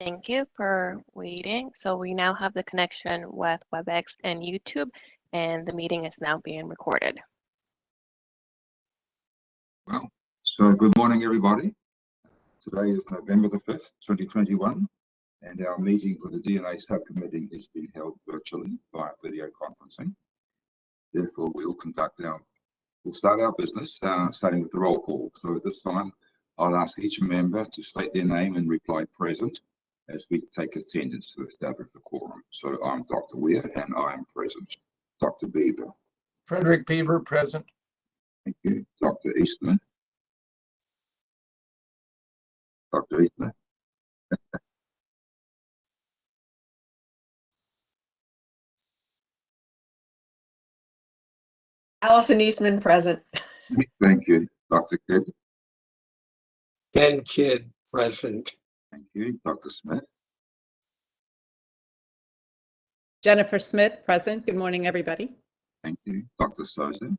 Thank you for waiting. So we now have the connection with WebEx and YouTube, and the meeting is now being recorded. Well, so good morning, everybody. Today is November the 5th, 2021, and our meeting for the DNA Subcommittee is being held virtually via video conferencing. Therefore, we'll start our business, starting with the roll call. So at this time, I'll ask each member to state their name and reply present as we take attendance to establish the quorum. So I'm Dr. Weir and I am present. Dr. Beaver. Frederick Beaver, present. Thank you. Dr. Eastman. Dr. Eastman. Allison Eastman, present. Thank you. Dr. Kidd. Ken Kidd, present. Thank you. Dr. Smith. Jennifer Smith, present. Good morning, everybody. Thank you. Dr. Souza.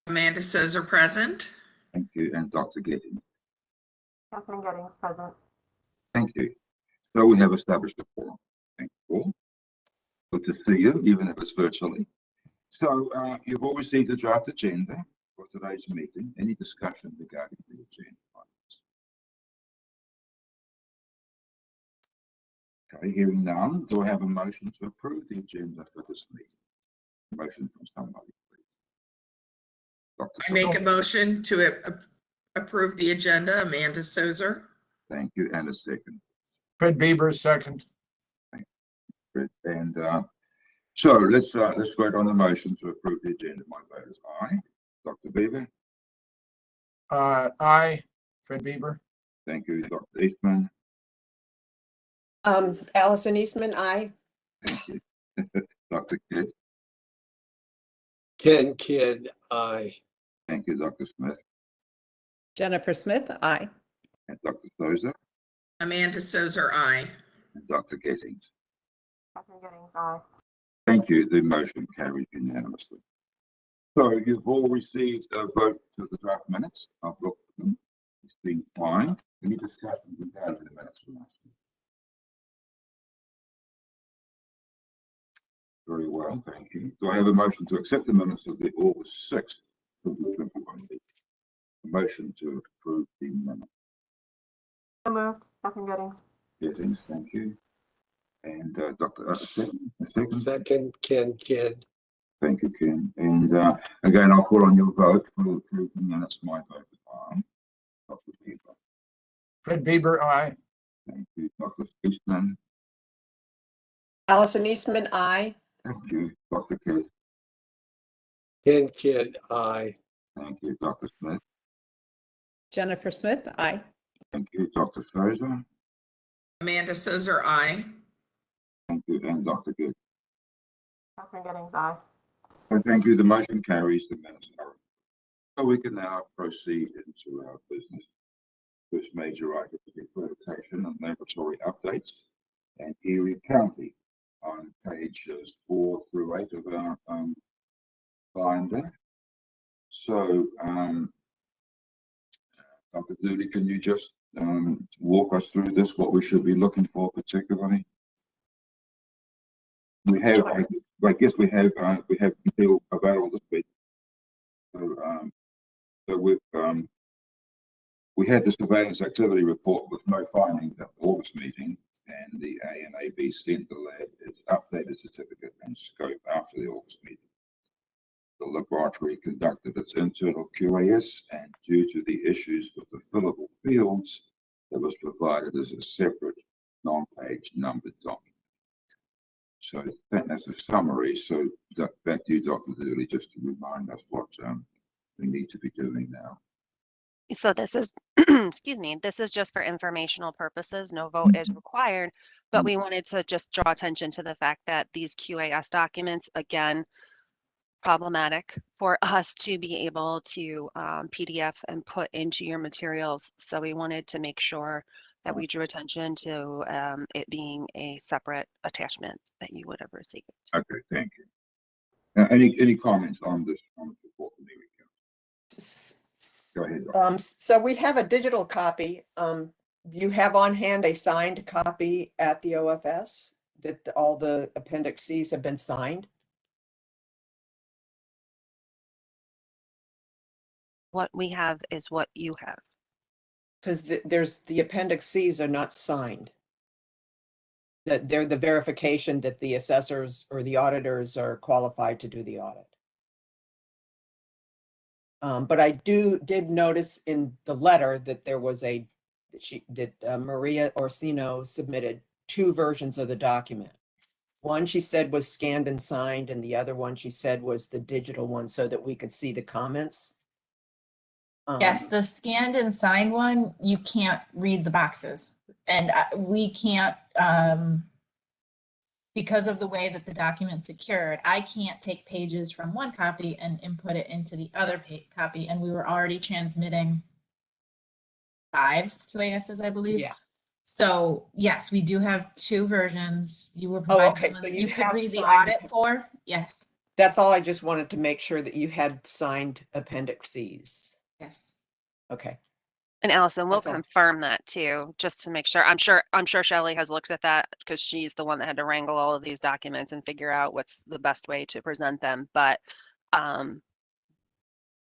Amanda Souza, present. Thank you. And Dr. Gettings. Catherine Gettings, present. Thank you. So we have established a quorum. Thank you all. Good to see you, even if it's virtually. So you've all received the draft agenda for today's meeting. Any discussion regarding the agenda? Okay, hearing none, do I have a motion to approve the agenda for this meeting? Motion from somebody, please. Dr. I make a motion to approve the agenda. Amanda Souza. Thank you. And a second. Fred Beaver, second. And so let's vote on the motion to approve the agenda. My vote is aye. Dr. Beaver. Aye. Fred Beaver. Thank you. Dr. Eastman. Allison Eastman, aye. Thank you. Dr. Kidd. Ken Kidd, aye. Thank you, Dr. Smith. Jennifer Smith, aye. And Dr. Souza. Amanda Souza, aye. And Dr. Gettings. Catherine Gettings, aye. Thank you. The motion carries unanimously. So you've all received a vote to the draft minutes. I've looked at them. It's been fine. Any discussion regarding the minutes from last week? Very well, thank you. Do I have a motion to accept the minutes of the August 6th, 2021 meeting? A motion to approve the minutes. So moved. Catherine Gettings. Gettings, thank you. And Dr. Second. Second, Ken Kidd. Thank you, Ken. And again, I'll call on your vote for approving the minutes. My vote is aye. Dr. Beaver. Fred Beaver, aye. Thank you. Dr. Eastman. Allison Eastman, aye. Thank you. Dr. Kidd. Ken Kidd, aye. Thank you. Dr. Smith. Jennifer Smith, aye. Thank you. Dr. Souza. Amanda Souza, aye. Thank you. And Dr. Good. Catherine Gettings, aye. So thank you. The motion carries. The minutes are. So we can now proceed into our business. First major item is accreditation and laboratory updates and Erie County on pages 4 through 8 of our binder. So, Dr. Dooley, can you just walk us through this, what we should be looking for particularly? We have, sure. I guess we have Bill available this week. So we had the surveillance activity report with no findings at the August meeting, and the ANAB sent the lab its updated certificate and scope after the August meeting. The laboratory conducted its internal QAS, and due to the issues with the fillable fields, it was provided as a separate non-page numbered document. So that's a summary. So back to you, Dr. Dooley, just to remind us what we need to be doing now. So this is, excuse me, this is just for informational purposes. No vote is required, but we wanted to just draw attention to the fact that these QAS documents, again, problematic for us to be able to PDF and put into your materials. So we wanted to make sure that we drew attention to it being a separate attachment that you would have received. Okay, thank you. Any comments on this report from the Erie County? Go ahead. So we have a digital copy. you have on hand a signed copy at the OFS that all the Appendix Cs have been signed? What we have is what you have. Because the Appendix Cs are not signed. That they're the verification that the assessors or the auditors are qualified to do the audit. But I did notice in the letter that there was Maria Orsino submitted 2 versions of the document. One she said was scanned and signed, and the other one she said was the digital one so that we could see the comments. Yes, the scanned and signed one, you can't read the boxes. And we can't, because of the way that the document's secured, I can't take pages from one copy and input it into the other copy. And we were already transmitting 5 QASs, I believe. Yeah. So yes, we do have 2 versions. You were Oh, provided okay, one so that you could have read the signed- audit for. Yes, That's all. I just wanted to make sure that you had signed Appendix Cs. yes. Okay. And Allison, we'll That's all. confirm that too, just to make sure. I'm sure Shelley has looked at that because she's the one that had to wrangle all of these documents and figure out what's the best way to present them. But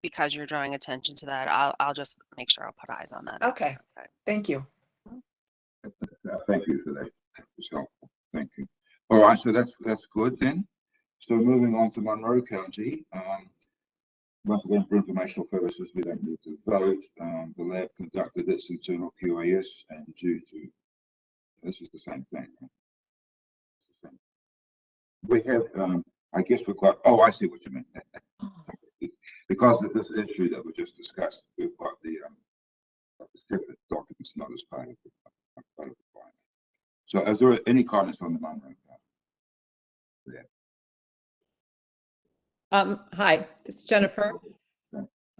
because you're drawing attention to that, I'll just make sure I'll put eyes on that. Okay. Thank you. Thank you for that. That was helpful. Thank you. All right, so that's good then. So moving on to Monroe County. Once again, for informational purposes, we don't need to vote. The lab conducted its internal QAS, and due to this is the same thing. Right? It's the same. We have, I guess we've got. Oh, I see what you mean. Because of this issue that we just discussed, we've got the separate documents not as part of the file. So, is there any comments on the Monroe County? Yeah. Hi, it's Jennifer.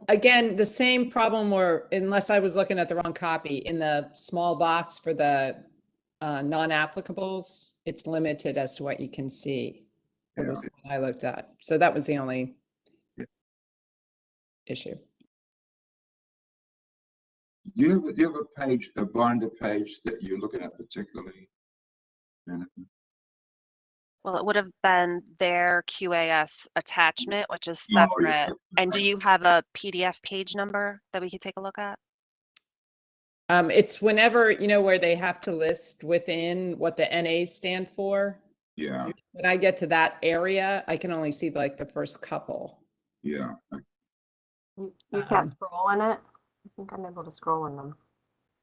Again, the same problem where, unless I was looking at the wrong copy, in the small box for the non-applicables, it's limited as to what you can see for Yeah. this one I looked at. So that was the only Yeah. issue. Do you have a page, a binder page that you're looking at particularly, Jennifer? Well, it would have been their QAS attachment, which is Oh, separate. yeah. And do you have a PDF page number that we could take a look at? It's whenever, where they have to list within what the NAs stand for. Yeah, When I get to that area, I can only see like the first couple. yeah. You can't scroll in it? I think I'm able to scroll in them.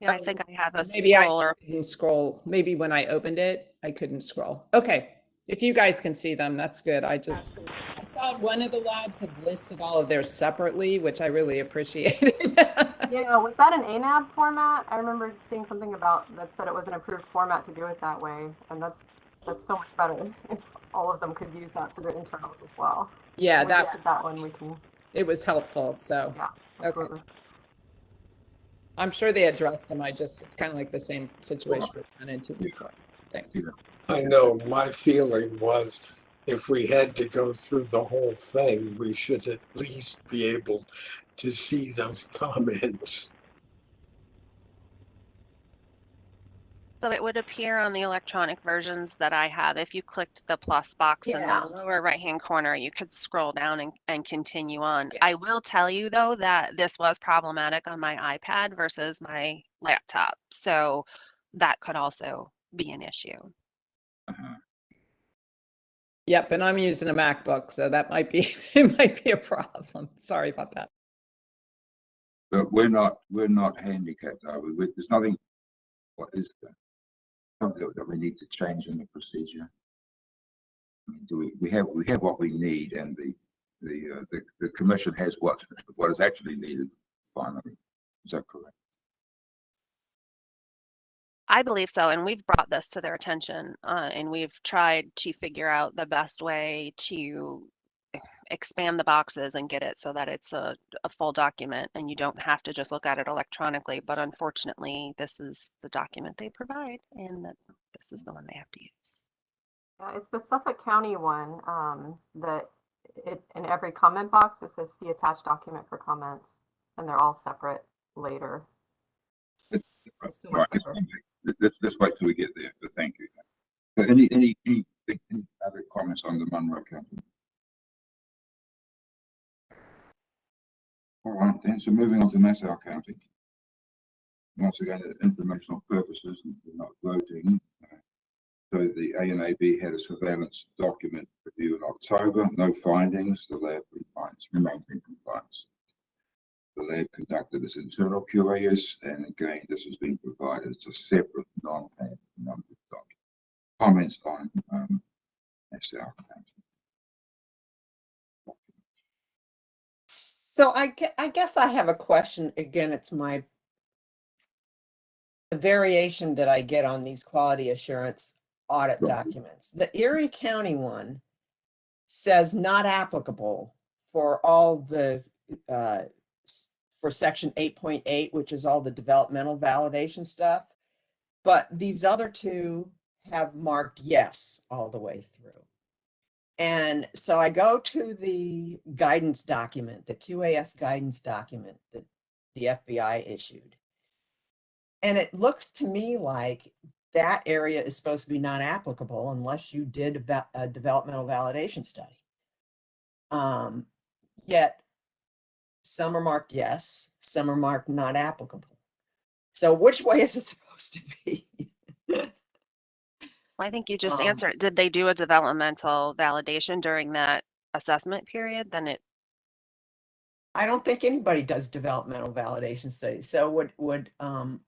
Yeah, I think I have a Maybe I scroller. didn't scroll. Maybe when I opened it, I couldn't scroll. Okay. If you guys can see them, that's good. I saw one of the labs had listed all of theirs separately, which I really appreciated. Yeah, was that an ANAB format? I remember seeing something about that said it was an approved format to do it that way, and that's so much better if all of them could use that for their internals as well. Yeah, When we get to that one we can. it was helpful. So Yeah, absolutely. I'm sure they addressed them. It's kind of like the same situation we've run into before. Thanks. Yeah. I know my feeling was if we had to go through the whole thing, we should at least be able to see those comments. So it would appear on the electronic versions that I have. If you clicked the plus box in Yeah. the lower right-hand corner, you could scroll down and continue on. Yeah. I will tell you though that this was problematic on my iPad versus my laptop. So that could also be an issue. Uh-huh. Yep, and I'm using a MacBook, so that might be it might be a problem. Sorry about that. But we're not handicapped, are we? There's nothing. What is there? Something that we need to change in the procedure. I mean, we have what we need, and the commission has what is actually needed. Finally, is that correct? I believe so, and we've brought this to their attention, and we've tried to figure out the best way to expand the boxes and get it so that it's a full document and you don't have to just look at it electronically. But unfortunately, this is the document they provide, and this is the one they have to use. Yeah, it's the Suffolk County one that in every comment box it says see attached document for comments, and they're all separate later. so Right, much better. let's wait till we get there, but thank you. So any other comments on the Monroe County? All right, then, so moving on to Nassau County. Once again, informational purposes, we're not voting. So the ANAB had a surveillance document review in October, no findings, the lab remains in compliance. The lab conducted its internal QAS, and again, this has been provided as a separate non-pad number document. Comments on Nassau County? So I guess I have a question. Again, it's the variation that I get on these quality assurance audit Right. documents. The Erie County one says not applicable for all the, for section 8.8, which is all the developmental validation stuff. But these other two have marked yes all the way through. And so I go to the guidance document, the QAS guidance document that the FBI issued. And it looks to me like that area is supposed to be not applicable unless you did a developmental validation study. Yet some are marked yes, some are marked not applicable. So which way is it supposed to be? Well, I think you just answered. Did they do a developmental validation during that assessment period? Then I don't think anybody does developmental validation studies. So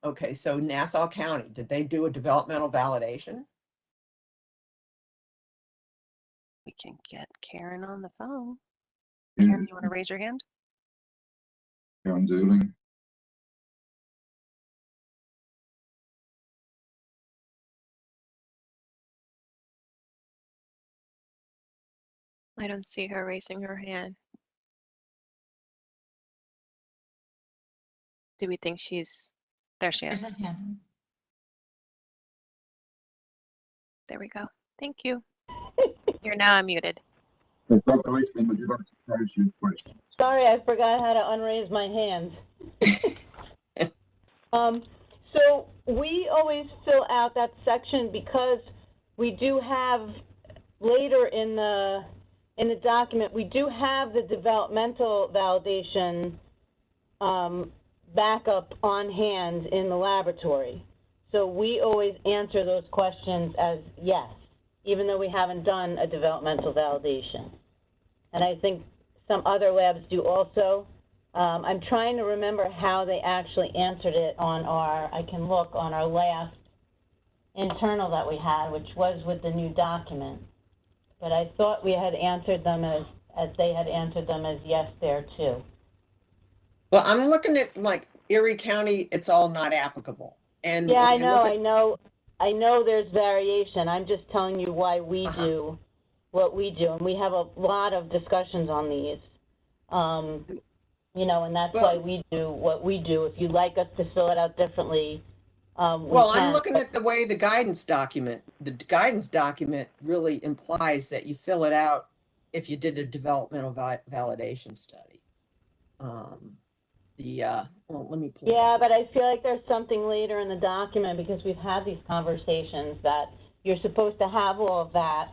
okay, so Nassau County, did they do a developmental validation? we can get Karen on the phone. Yeah, Karen, you want to raise your hand? Karen Dooling. I don't see her raising her hand. Do we think she's... There she There's is. a hand. There we go. Thank you. You're now unmuted. Dr. Eastman, would you like to pose your question? Sorry, I forgot how to unraise my hand. So we always fill out that section because we do have later in the document, we do have the developmental validation backup on hand in the laboratory. So we always answer those questions as yes, even though we haven't done a developmental validation. And I think some other labs do also. I'm trying to remember how they actually answered it on I can look on our last internal that we had, which was with the new document. But I thought we had answered them as they had answered them as yes there too. Well, I'm looking at like Erie County, it's all not applicable. And yeah, I know there's variation. I'm just telling you why we do what we do. And we have a lot of discussions on these. You know, and that's why we do what we do. If you'd like us to fill it out differently, well, I'm looking at the way the guidance document really implies that you fill it out if you did a developmental validation study. Well, let me pull yeah, but I feel like there's something later in the document because we've had these conversations that you're supposed to have all of that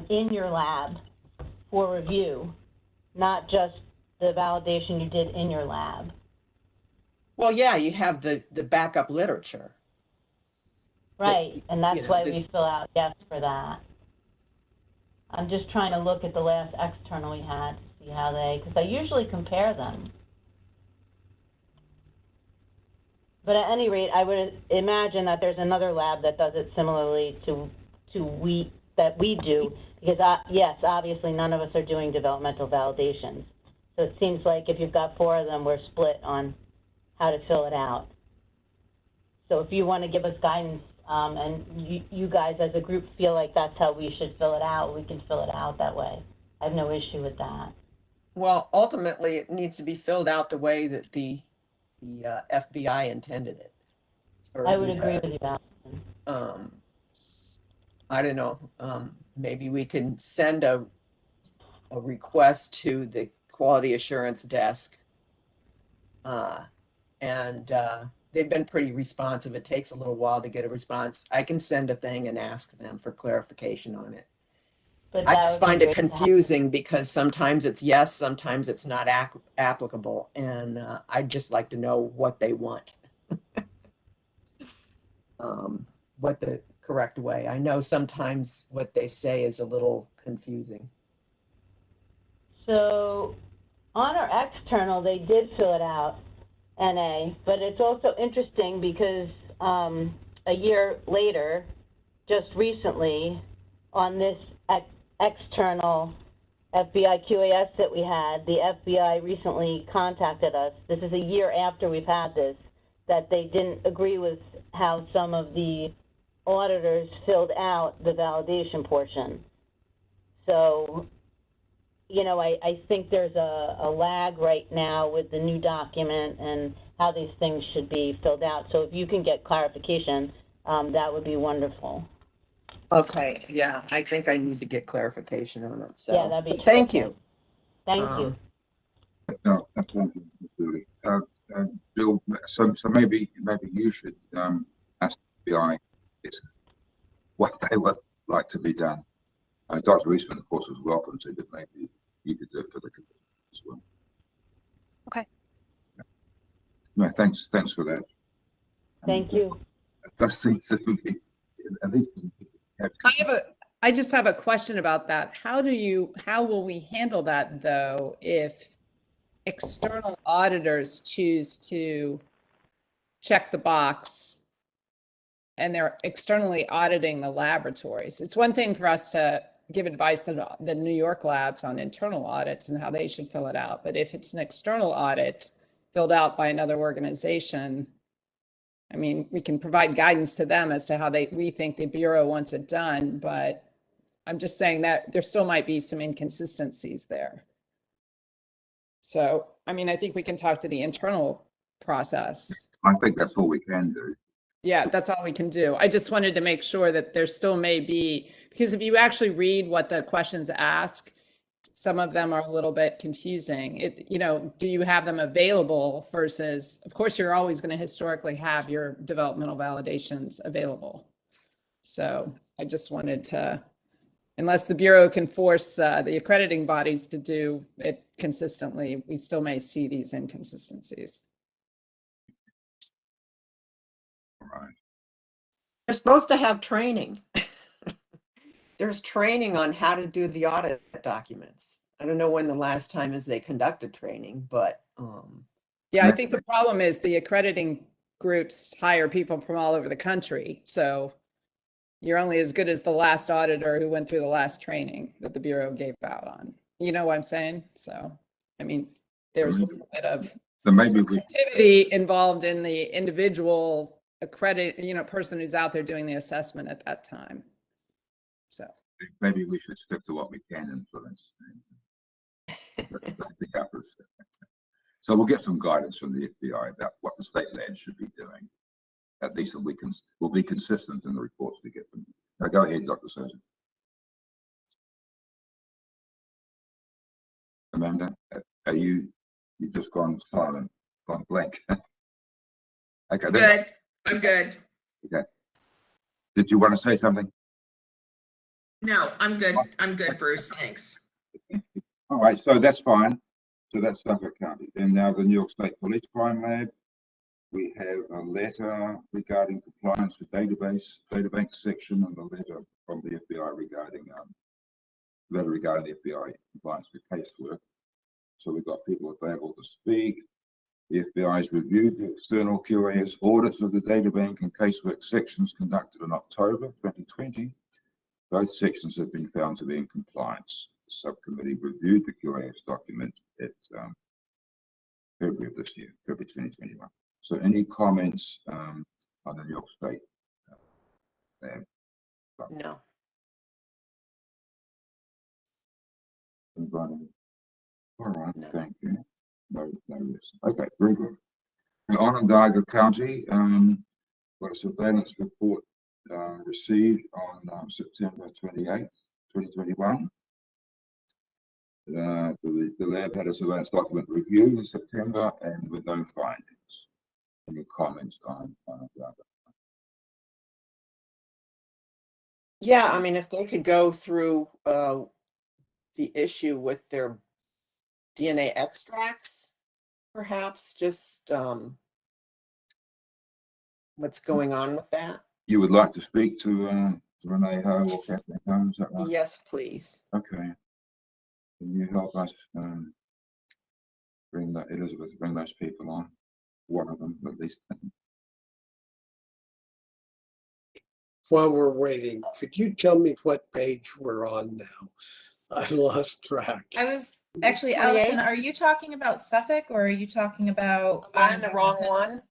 in your lab for review, not just the validation you did in your lab. Well, yeah, you have the backup literature. Right, and that's why we fill out yes for that. I'm just trying to look at the last external we had to see how because I usually compare them. But at any rate, I would imagine that there's another lab that does it similarly to that we do, because yes, obviously none of us are doing developmental validations. So it seems like if you've got 4 of them, we're split on how to fill it out. So if you want to give us guidance and you guys as a group feel like that's how we should fill it out, we can fill it out that way. I have no issue with that. Well, ultimately, it needs to be filled out the way that the FBI intended it. I would agree with you, Allison. I don't know. Maybe we can send a request to the quality assurance desk and they've been pretty responsive. It takes a little while to get a response. I can send a thing and ask them for clarification on it. But I that just would be find it great to have. confusing because sometimes it's yes, sometimes it's not applicable. And I'd just like to know what they want. What the correct way. I know sometimes what they say is a little confusing. So on our external, they did fill it out, NA, but it's also interesting because a year later, just recently, on this external FBI QAS that we had, the FBI recently contacted us. This is a year after we've had this, that they didn't agree with how some of the auditors filled out the validation portion. So, you know, I think there's a lag right now with the new document and how these things should be filled out. So if you can get clarification, that would be wonderful. Okay, yeah, I think I need to get clarification on it. So Yeah, that'd be thank terrific. you. Thank you. No, thank you, Julie. Bill, so maybe you should ask the FBI what they would like to be done. Dr. Eastman, of course, was welcome to, but maybe you could do it for the committee as well. Okay. No, thanks for that. Thank you. It does seem to be, at least I just have a question about that. How will we handle that though if external auditors choose to check the box and they're externally auditing the laboratories? It's one thing for us to give advice to the New York labs on internal audits and how they should fill it out. But if it's an external audit filled out by another organization, I mean, we can provide guidance to them as to how we think the Bureau wants it done, but I'm just saying that there still might be some inconsistencies there. So, I mean, I think we can talk to the internal process. I think that's all we can do. Yeah, that's all we can do. I just wanted to make sure that there still may be, because if you actually read what the questions ask, some of them are a little bit confusing. You know, do you have them available versus, of course, you're always going to historically have your developmental validations available. So I just wanted to, unless the Bureau can force the accrediting bodies to do it consistently, we still may see these inconsistencies. All right. They're supposed to have training. There's training on how to do the audit documents. I don't know when the last time is they conducted training, but yeah, I think the problem is the accrediting groups hire people from all over the country. So you're only as good as the last auditor who went through the last training that the Bureau gave out on. You know what I'm saying? So, I mean, there's a little bit of activity involved in the individual person who's out there doing the assessment at that time. So maybe we should stick to what we can influence. So we'll get some guidance from the FBI about what the state lab should be doing. At least we'll be consistent in the reports we get them. Now go ahead, Dr. Souza. Amanda, are you just gone silent, gone blank? Okay. Good. I'm good. Okay. Did you want to say something? No, I'm good. I'm good, Bruce. Thanks. All right, so that's fine. So that's Suffolk County. And now the New York State Police Crime Lab. We have a letter regarding compliance with databank section, and a letter from the FBI regarding the FBI compliance with casework. So we've got people available to speak. The FBI has reviewed the external QAS audits of the databank and casework sections conducted in October 2020. Both sections have been found to be in compliance. The subcommittee reviewed the QAS document at February of this year, February 2021. So any comments on the New York State lab? no. All right, no. Thank you. No, yes. Okay, very good. Onondaga County, got a surveillance report received on September 28th, 2021. The lab had a surveillance document review in September and with no findings. Any comments on that? Yeah, I mean, if they could go through the issue with their DNA extracts, perhaps just what's going on with that? You would like to speak to Renee Ho or Kathleen Ho, is that right? Yes, please. Okay. Can you help us bring that, Elizabeth, bring those people on? One of them, at least. While we're waiting, could you tell me what page we're on now? I lost track. I was actually, 28? Allison, are you talking about Suffolk or are you talking about? Am I in the wrong one?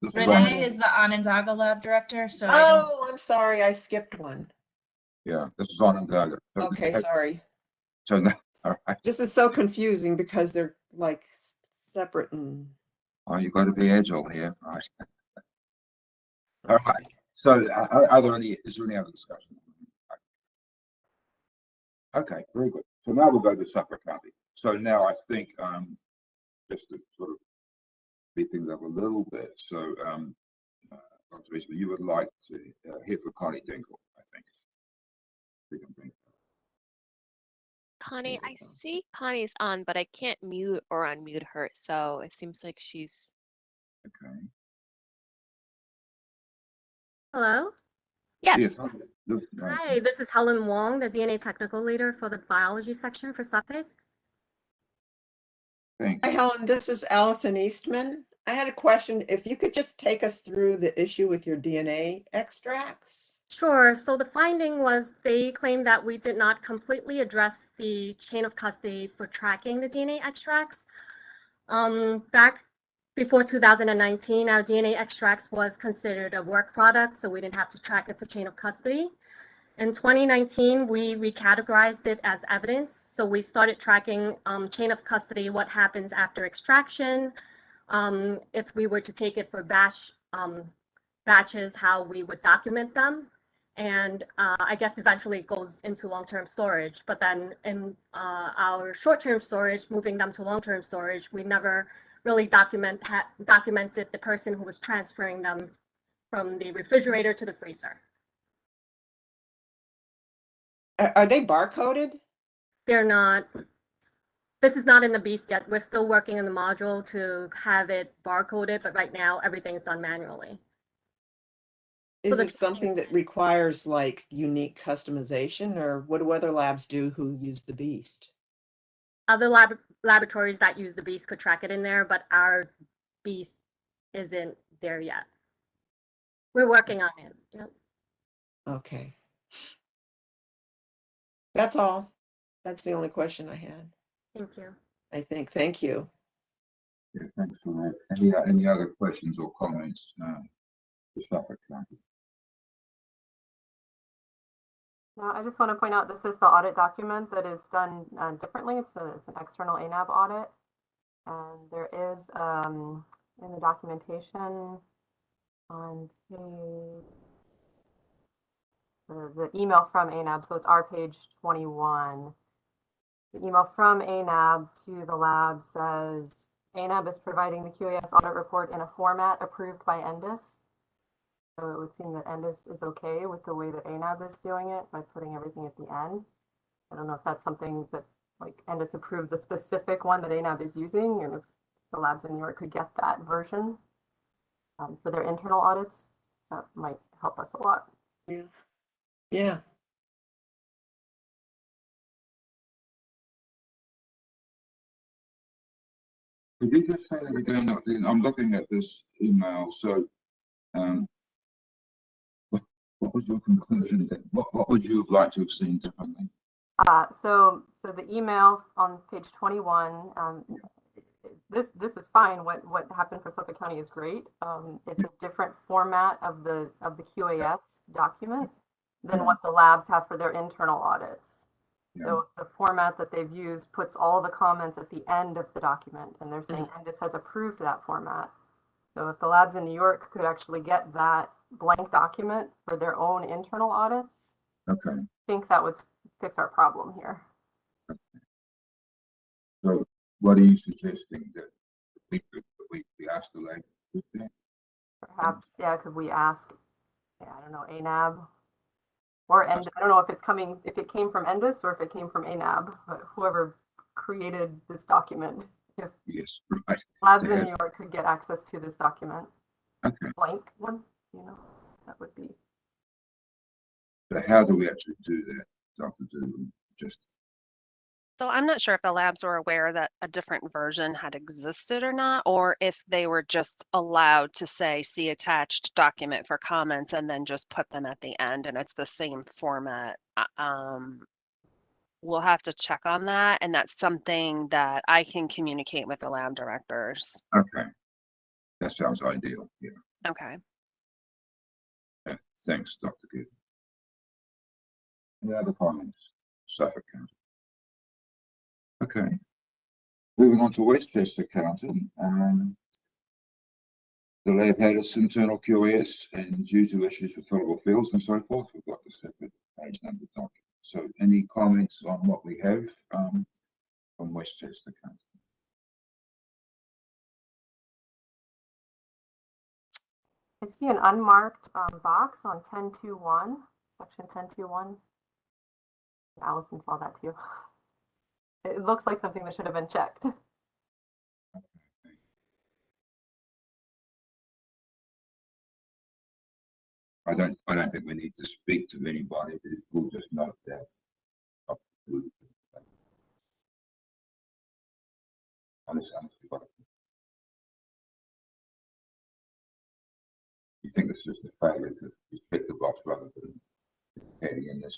This is Renee is the Onondaga Lab Director, so I don't. Oh, I'm sorry, I skipped one. Yeah, this is Onondaga. So Okay, sorry. So now, all right. This is so confusing because they're like separate and. Oh, you've got to be agile here, right? All right. So, are there any? Is there any other discussion? Okay, very good. So now we'll go to Suffolk County. So now I think just to sort of speed things up a little bit. So, Dr. Eastman, you would like to hear from Connie Dinkle, I think. We can bring Connie, I see Connie's on, but I can't mute or unmute her, so it seems like she's. Okay. Hello. Yes. Hi, this is Helen Wong, the DNA technical leader for the biology section for Suffolk. Thanks. Hi, Helen, this is Allison Eastman. I had a question. If you could just take us through the issue with your DNA extracts. Sure. So the finding was they claimed that we did not completely address the chain of custody for tracking the DNA extracts. Back before 2019, our DNA extracts was considered a work product, so we didn't have to track it for chain of custody. In 2019, we recategorized it as evidence. So we started tracking chain of custody, what happens after extraction, if we were to take it for batches, how we would document them. And I guess eventually it goes into long-term storage. But then in our short-term storage, moving them to long-term storage, we never really documented the person who was transferring them from the refrigerator to the freezer. Are they barcoded? They're not. This is not in the beast yet. We're still working in the module to have it barcoded, but right now everything's done manually. Is the it something that requires like unique customization, or what do other labs do who use the beast? Other laboratories that use the beast could track it in there, but our beast isn't there yet. We're working on it. Yep. Okay. That's all. That's the only question I had. Thank you. I think. Thank you. Yeah, thanks for that. Any other questions or comments for Suffolk County? No, I just want to point out this is the audit document that is done differently. It's an external ANAB audit. And there is in the documentation on the email from ANAB, so it's our page 21. The email from ANAB to the lab says, ANAB is providing the QAS audit report in a format approved by ENDIS. So it would seem that ENDIS is okay with the way that ANAB is doing it by putting everything at the end. I don't know if that's something that like ENDIS approved the specific one that ANAB is using, and if the labs in New York could get that version for their internal audits, that might help us a lot. Yeah. Yeah. Could you just say that again? I'm looking at this email. So, what was your conclusion? What would you have liked to have seen differently? So the email on page 21. This is fine. What happened for Suffolk County is great. It's a different format of the QAS document than what the labs have for their internal audits. Yeah. So the format that they've used puts all the comments at the end of the document, and they're saying ENDIS has approved that format. So if the labs in New York could actually get that blank document for their own internal audits, Okay. I think that would fix our problem here. Okay. So, what are you suggesting that we ask the lab to do? Perhaps, yeah, could we ask, I don't know, ANAB or I don't know if it's coming, if it came from Endus or if it came from ANAB, but whoever created this document, if Yes, right. labs Yeah. in New York could get access to this document, Okay. blank one, you know, that would be. But how do we actually do that? Dr. Dooley? Just So I'm not sure if the labs were aware that a different version had existed or not, or if they were just allowed to say, see attached document for comments and then just put them at the end and it's the same format. We'll have to check on that. And that's something that I can communicate with the lab directors. okay. That sounds ideal. Yeah. Okay. Thanks, Dr. Good. Any other comments? Suffolk County. Okay. Moving on to Westchester County. The lab had its internal QAS, and due to issues with fillable fields and so forth, we've got the separate page number document. So, any comments on what we have from Westchester County? I see an unmarked box on 10.2.1, section 10.2.1. Allison saw that too. It looks like something that should have been checked. I don't think we need to speak to anybody. We'll just note that. You think this is the failure to just pick the box rather than adding in this?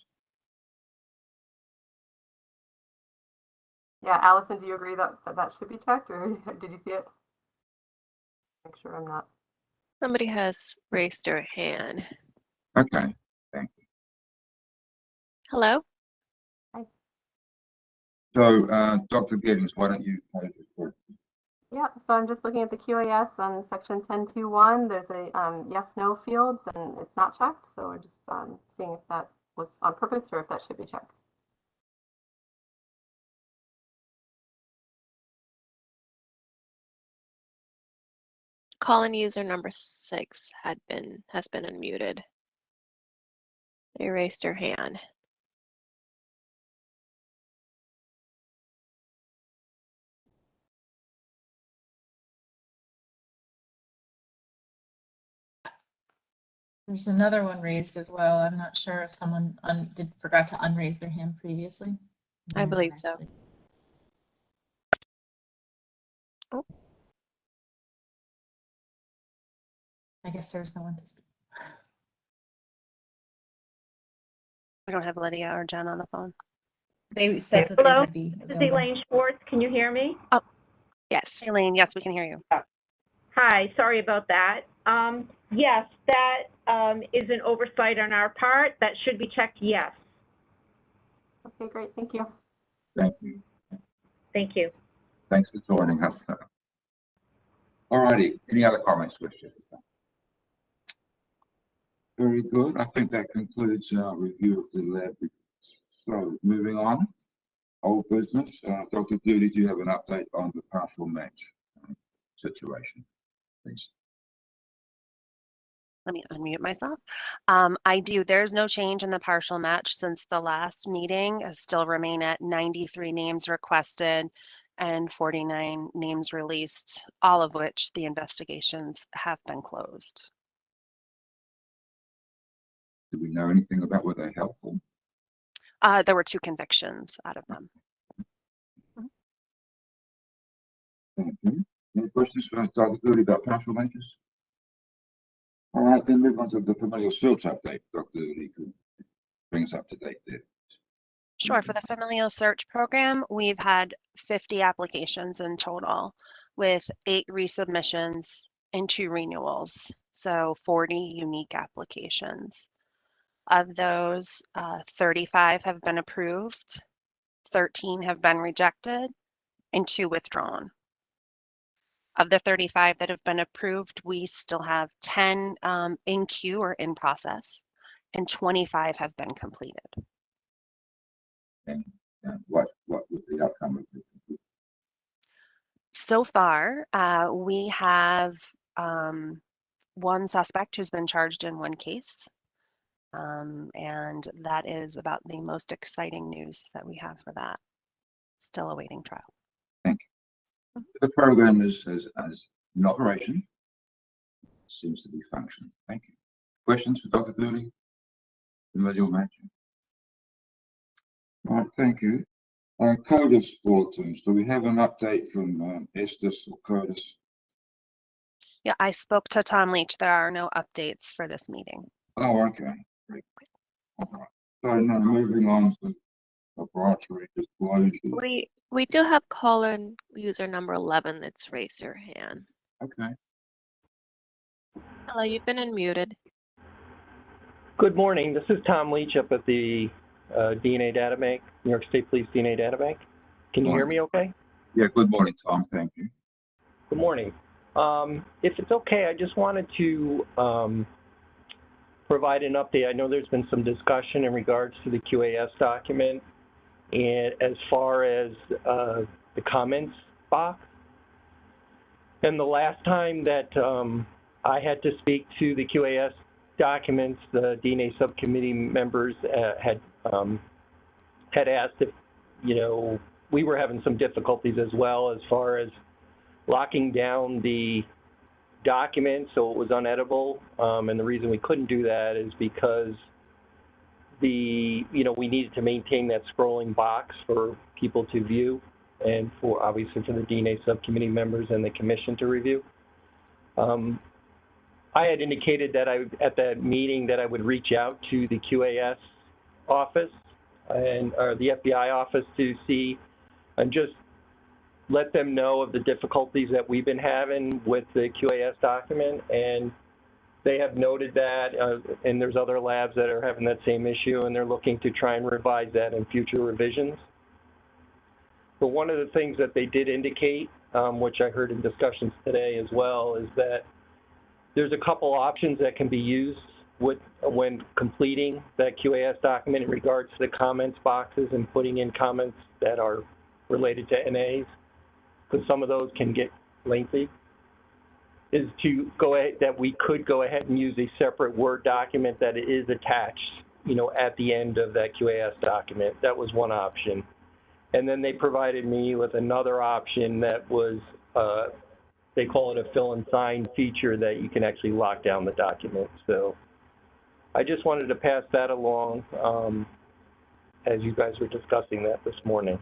Yeah, Allison, do you agree that that should be checked, or did you see it? Make sure I'm not. Somebody has raised their hand. Okay, thank you. Hello? So, Dr. Giddings, why don't you pose this question? Yeah, so I'm just looking at the QAS on section 10.2.1. There's a yes/no fields, and it's not checked. So we're just seeing if that was on purpose or if that should be checked. Call-in user number 6 has been unmuted. They raised their hand. There's another one raised as well. I'm not sure if someone forgot to unraise their hand previously. I believe so. Oh. I guess there's no one to speak. We don't have Lydia or Jen on the phone. They said that they would be This is Elaine Schwartz. Can you hear me? Oh, yes. Elaine, yes, we can hear you. Hi, sorry about that. Yes, that is an oversight on our part. That should be checked, yes. Okay, great. Thank you. Thank you. Thank you. Thanks for joining us. All righty. Any other comments, Richard? Very good. I think that concludes our review of the lab. So, moving on. Old business. Dr. Dooley, do you have an update on the partial match situation, please? Let me unmute myself. I do. There's no change in the partial match since the last meeting. I still remain at 93 names requested and 49 names released, all of which the investigations have been closed. Do we know anything about whether they're helpful? There were 2 convictions out of them. Thank you. Any questions for Dr. Dooley about partial matches? All right, then move on to the familial search update. Dr. Dooley could bring us up to date there. Sure. For the familial search program, we've had 50 applications in total with 8 resubmissions and 2 renewals. So 40 unique applications. Of those, 35 have been approved, 13 have been rejected, and 2 withdrawn. Of the 35 that have been approved, we still have 10 in queue or in process, and 25 have been completed. And what was the outcome of this? So far, we have one suspect who's been charged in one case. And that is about the most exciting news that we have for that. Still awaiting trial. Thank you. The program is in operation. Seems to be functioning. Thank you. Questions for Dr. Dooley? Individual matching. Right, thank you. CODIS bulletins. Do we have an update from Estes or CODIS? Yeah, I spoke to Tom Leach. There are no updates for this meeting. Oh, okay. Great. All right. So now moving on to laboratory disclosure. We do have caller user number 11 that's raised their hand. Okay. Hello, you've been unmuted. Good morning. This is Tom Leach up at the DNA Data Bank, New York State Police DNA Data Bank. Can you hear me okay? Yeah, good morning, Tom. Thank you. Good morning. If it's okay, I just wanted to provide an update. I know there's been some discussion in regards to the QAS document and as far as the comments box. And the last time that I had to speak to the QAS documents, the DNA subcommittee members had asked if, you know, we were having some difficulties as well as far as locking down the document so it was uneditable. And the reason we couldn't do that is because we needed to maintain that scrolling box for people to view and for obviously for the DNA subcommittee members and the commission to review. I had indicated that at that meeting that I would reach out to the QAS office or the FBI office to see and just let them know of the difficulties that we've been having with the QAS document, and they have noted that, and there's other labs that are having that same issue, and they're looking to try and revise that in future revisions. But one of the things that they did indicate, which I heard in discussions today as well, is that there's a couple options that can be used when completing that QAS document in regards to the comments boxes and putting in comments that are related to NAs, because some of those can get lengthy, is to go ahead, that we could go ahead and use a separate Word document that is attached, at the end of that QAS document. That was one option. And then they provided me with another option that was, they call it a fill and sign feature that you can actually lock down the document. So I just wanted to pass that along as you guys were discussing that this morning.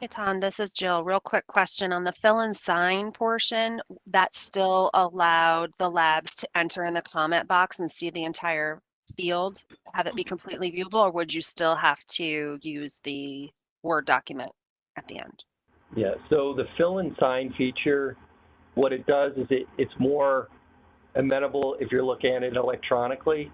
Hey, Tom, this is Jill. Real quick question on the fill and sign portion. That still allowed the labs to enter in the comment box and see the entire field, have it be completely viewable, or would you still have to use the Word document at the end? Yeah, so the fill and sign feature, what it does is it's more amenable if you're looking at it electronically,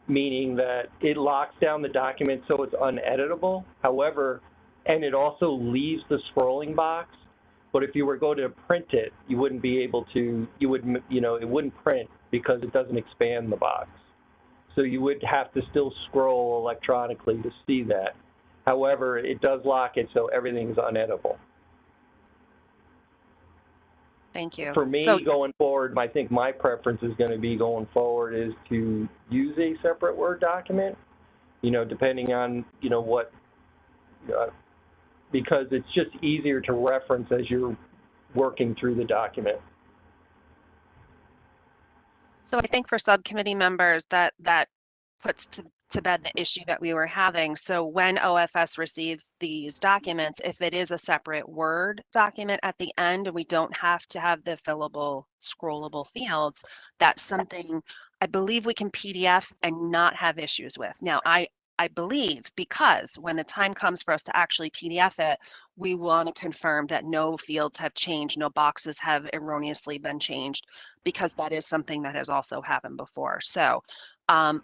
meaning that it locks down the document so it's uneditable. However, and it also leaves the scrolling box, but if you were going to print it, you wouldn't be able to, it wouldn't print because it doesn't expand the box. So you would have to still scroll electronically to see that. However, it does lock it so everything's uneditable. Thank you. For me, going forward, I think my preference is going to be going forward is to use a separate Word document, depending on, what, because it's just easier to reference as you're working through the document. So I think for subcommittee members that puts to bed the issue that we were having. So when OFS receives these documents, if it is a separate Word document at the end and we don't have to have the fillable, scrollable fields, that's something I believe we can PDF and not have issues with. Now, I believe because when the time comes for us to actually PDF it, we want to confirm that no fields have changed, no boxes have erroneously been changed, because that is something that has also happened before. So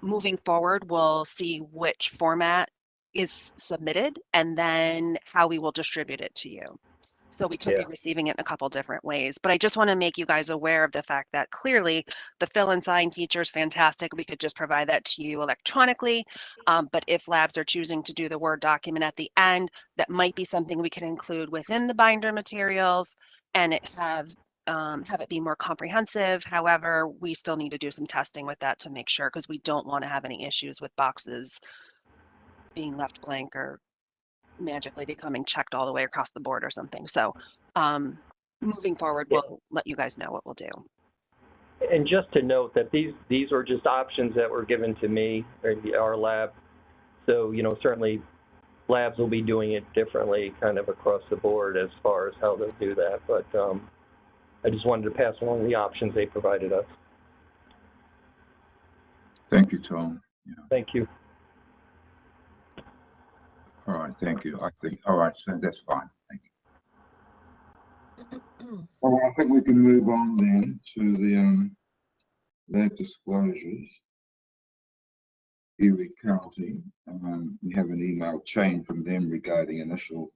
moving forward, we'll see which format is submitted and then how we will distribute it to you. So we could be receiving it in a couple different ways, but I just want to make you guys aware of the fact that clearly the fill and sign feature is fantastic. We could just provide that to you electronically, but if labs are choosing to do the Word document at the end, that might be something we can include within the binder materials and it have have it be more comprehensive. However, we still need to do some testing with that to make sure, because we don't want to have any issues with boxes being left blank or magically becoming checked all the way across the board or something. So moving forward, we'll let you guys know what we'll do. And just to note that these are just options that were given to me, or our lab. So, you know, certainly labs will be doing it differently kind of across the board as far as how they'll do that. But I just wanted to pass along the options they provided us. Thank you, Tom. Yeah. Thank you. All right, thank you. I think, all right, so that's fine. Thank you. All right, I think we can move on then to the lab disclosures. Erie County, we have an email chain from them regarding initial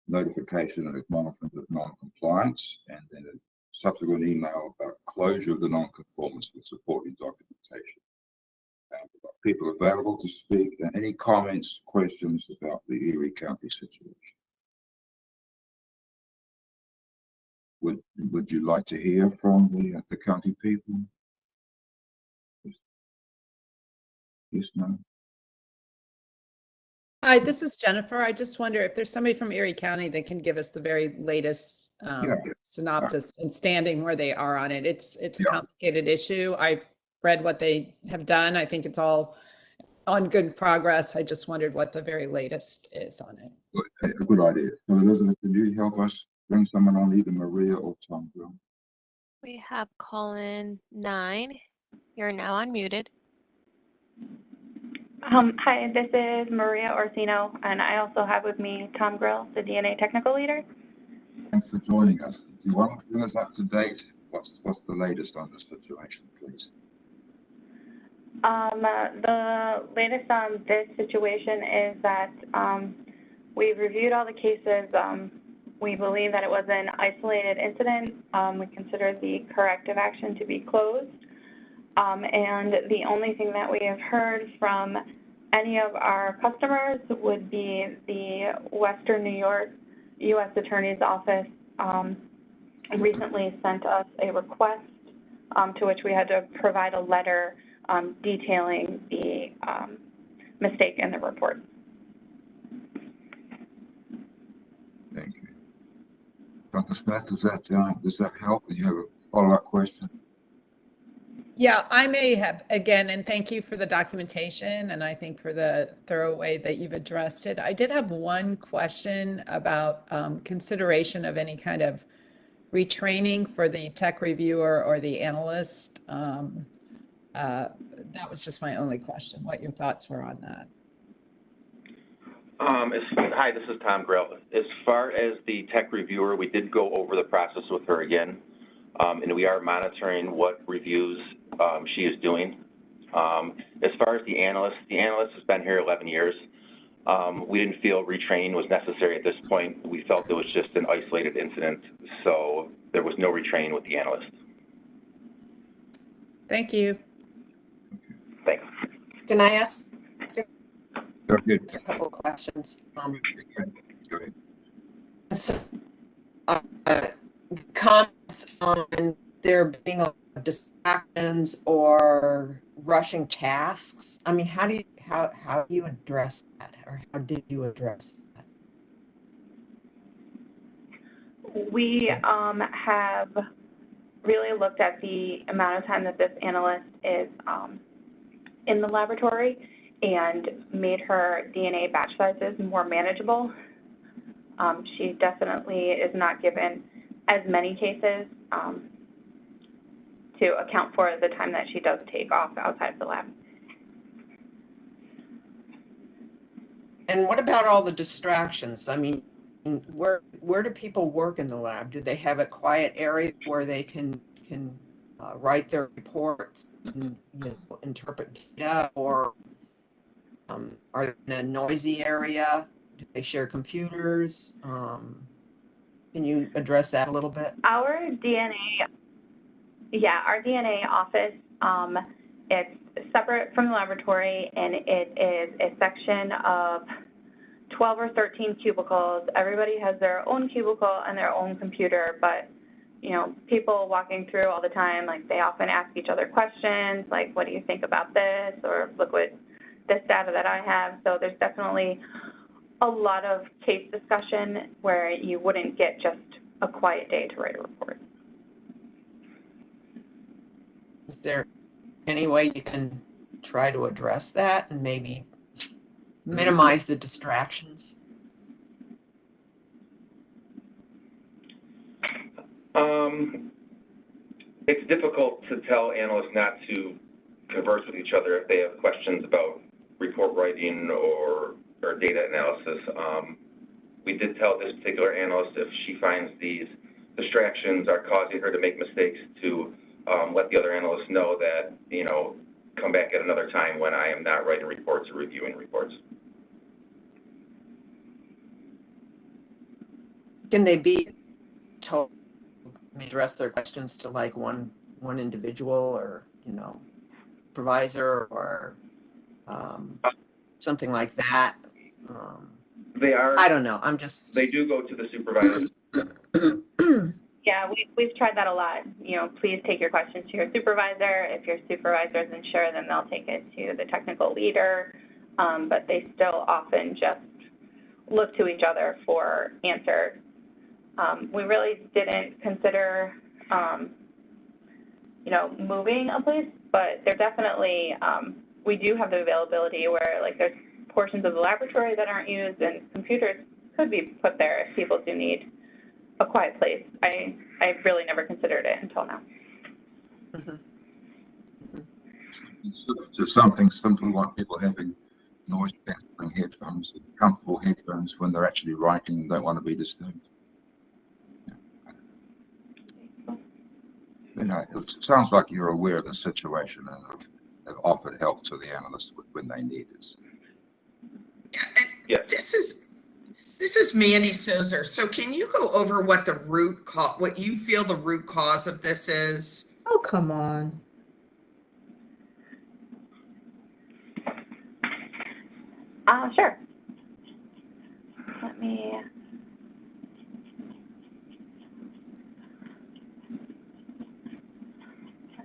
notification and acknowledgement of non-compliance, and then a subsequent email about closure of the non-conformance with supporting documentation. We've got people available to speak. Any comments, questions about the Erie County situation? Would you like to hear from the county people? Yes, no? Hi, this is Jennifer. I just wonder if there's somebody from Erie County that can give us the very latest synopsis and standing where they are on it. It's a complicated issue. I've read what they have done. I think it's all on good progress. I just wondered what the very latest is on it. Good idea. So Elizabeth, can you help us bring someone on, either Maria or Tom? We have call-in 9. You're now unmuted. Hi, this is Maria Orsino, and I also have with me Tom Grill, the DNA technical leader. Thanks for joining us. Do you want to bring us up to date? What's the latest on this situation, please? The latest on this situation is that we've reviewed all the cases. We believe that it was an isolated incident. We consider the corrective action to be closed. And the only thing that we have heard from any of our customers would be the Western New York U.S. Attorney's Office recently sent us a request to which we had to provide a letter detailing the mistake in the report. Thank you. Dr. Smith, does that help? Do you have a follow-up question? Yeah, I may have, again, and thank you for the documentation, and I think for the thorough way that you've addressed it. I did have one question about consideration of any kind of retraining for the tech reviewer or the analyst. That was just my only question, what your thoughts were on that. Hi, this is Tom Grill. As far as the tech reviewer, we did go over the process with her again, and we are monitoring what reviews she is doing. As far as the analyst has been here 11 years. We didn't feel retraining was necessary at this point. We felt it was just an isolated incident, so there was no retraining with the analyst. Thank you. Thanks. Can I ask Go ahead. a couple of questions? Go ahead. So, comments on there being a lot of distractions or rushing tasks. I mean, how do you address that, or how did you address that? We have really looked at the amount of time that this analyst is in the laboratory and made her DNA batch sizes more manageable. She definitely is not given as many cases to account for the time that she does take off outside of the lab. And what about all the distractions? I mean, where do people work in the lab? Do they have a quiet area where they can write their reports and interpret data, or are they in a noisy area? Do they share computers? Can you address that a little bit? Our DNA office, it's separate from the laboratory, and it is a section of 12 or 13 cubicles. Everybody has their own cubicle and their own computer, but you know, people walking through all the time, like they often ask each other questions, like, what do you think about this? Or look what this data that I have. So there's definitely a lot of case discussion where you wouldn't get just a quiet day to write a report. Is there any way you can try to address that and maybe minimize the distractions? It's difficult to tell analysts not to converse with each other if they have questions about report writing or data analysis. We did tell this particular analyst if she finds these distractions are causing her to make mistakes to let the other analysts know that, you know, come back at another time when I am not writing reports or reviewing reports. Can they be told, address their questions to like one individual or, you know, supervisor or something like that? They are. I don't know. I'm just. They do go to the supervisors. Yeah, we've tried that a lot. You know, please take your questions to your supervisor. If your supervisor isn't sure, then they'll take it to the technical leader. But they still often just look to each other for answers. We really didn't consider, you know, moving a place, but there definitely, we do have the availability where like there's portions of the laboratory that aren't used and computers could be put there if people do need a quiet place. I really never considered it until now. So something simple like people having noise cancelling headphones, comfortable headphones when they're actually writing and don't want to be disturbed. You know, it sounds like you're aware of the situation and have offered help to the analysts when they need it. Yeah, and this is Mandy Sozer. So can you go over what the what you feel the root cause of this is? Oh, come on. Sure. Let me.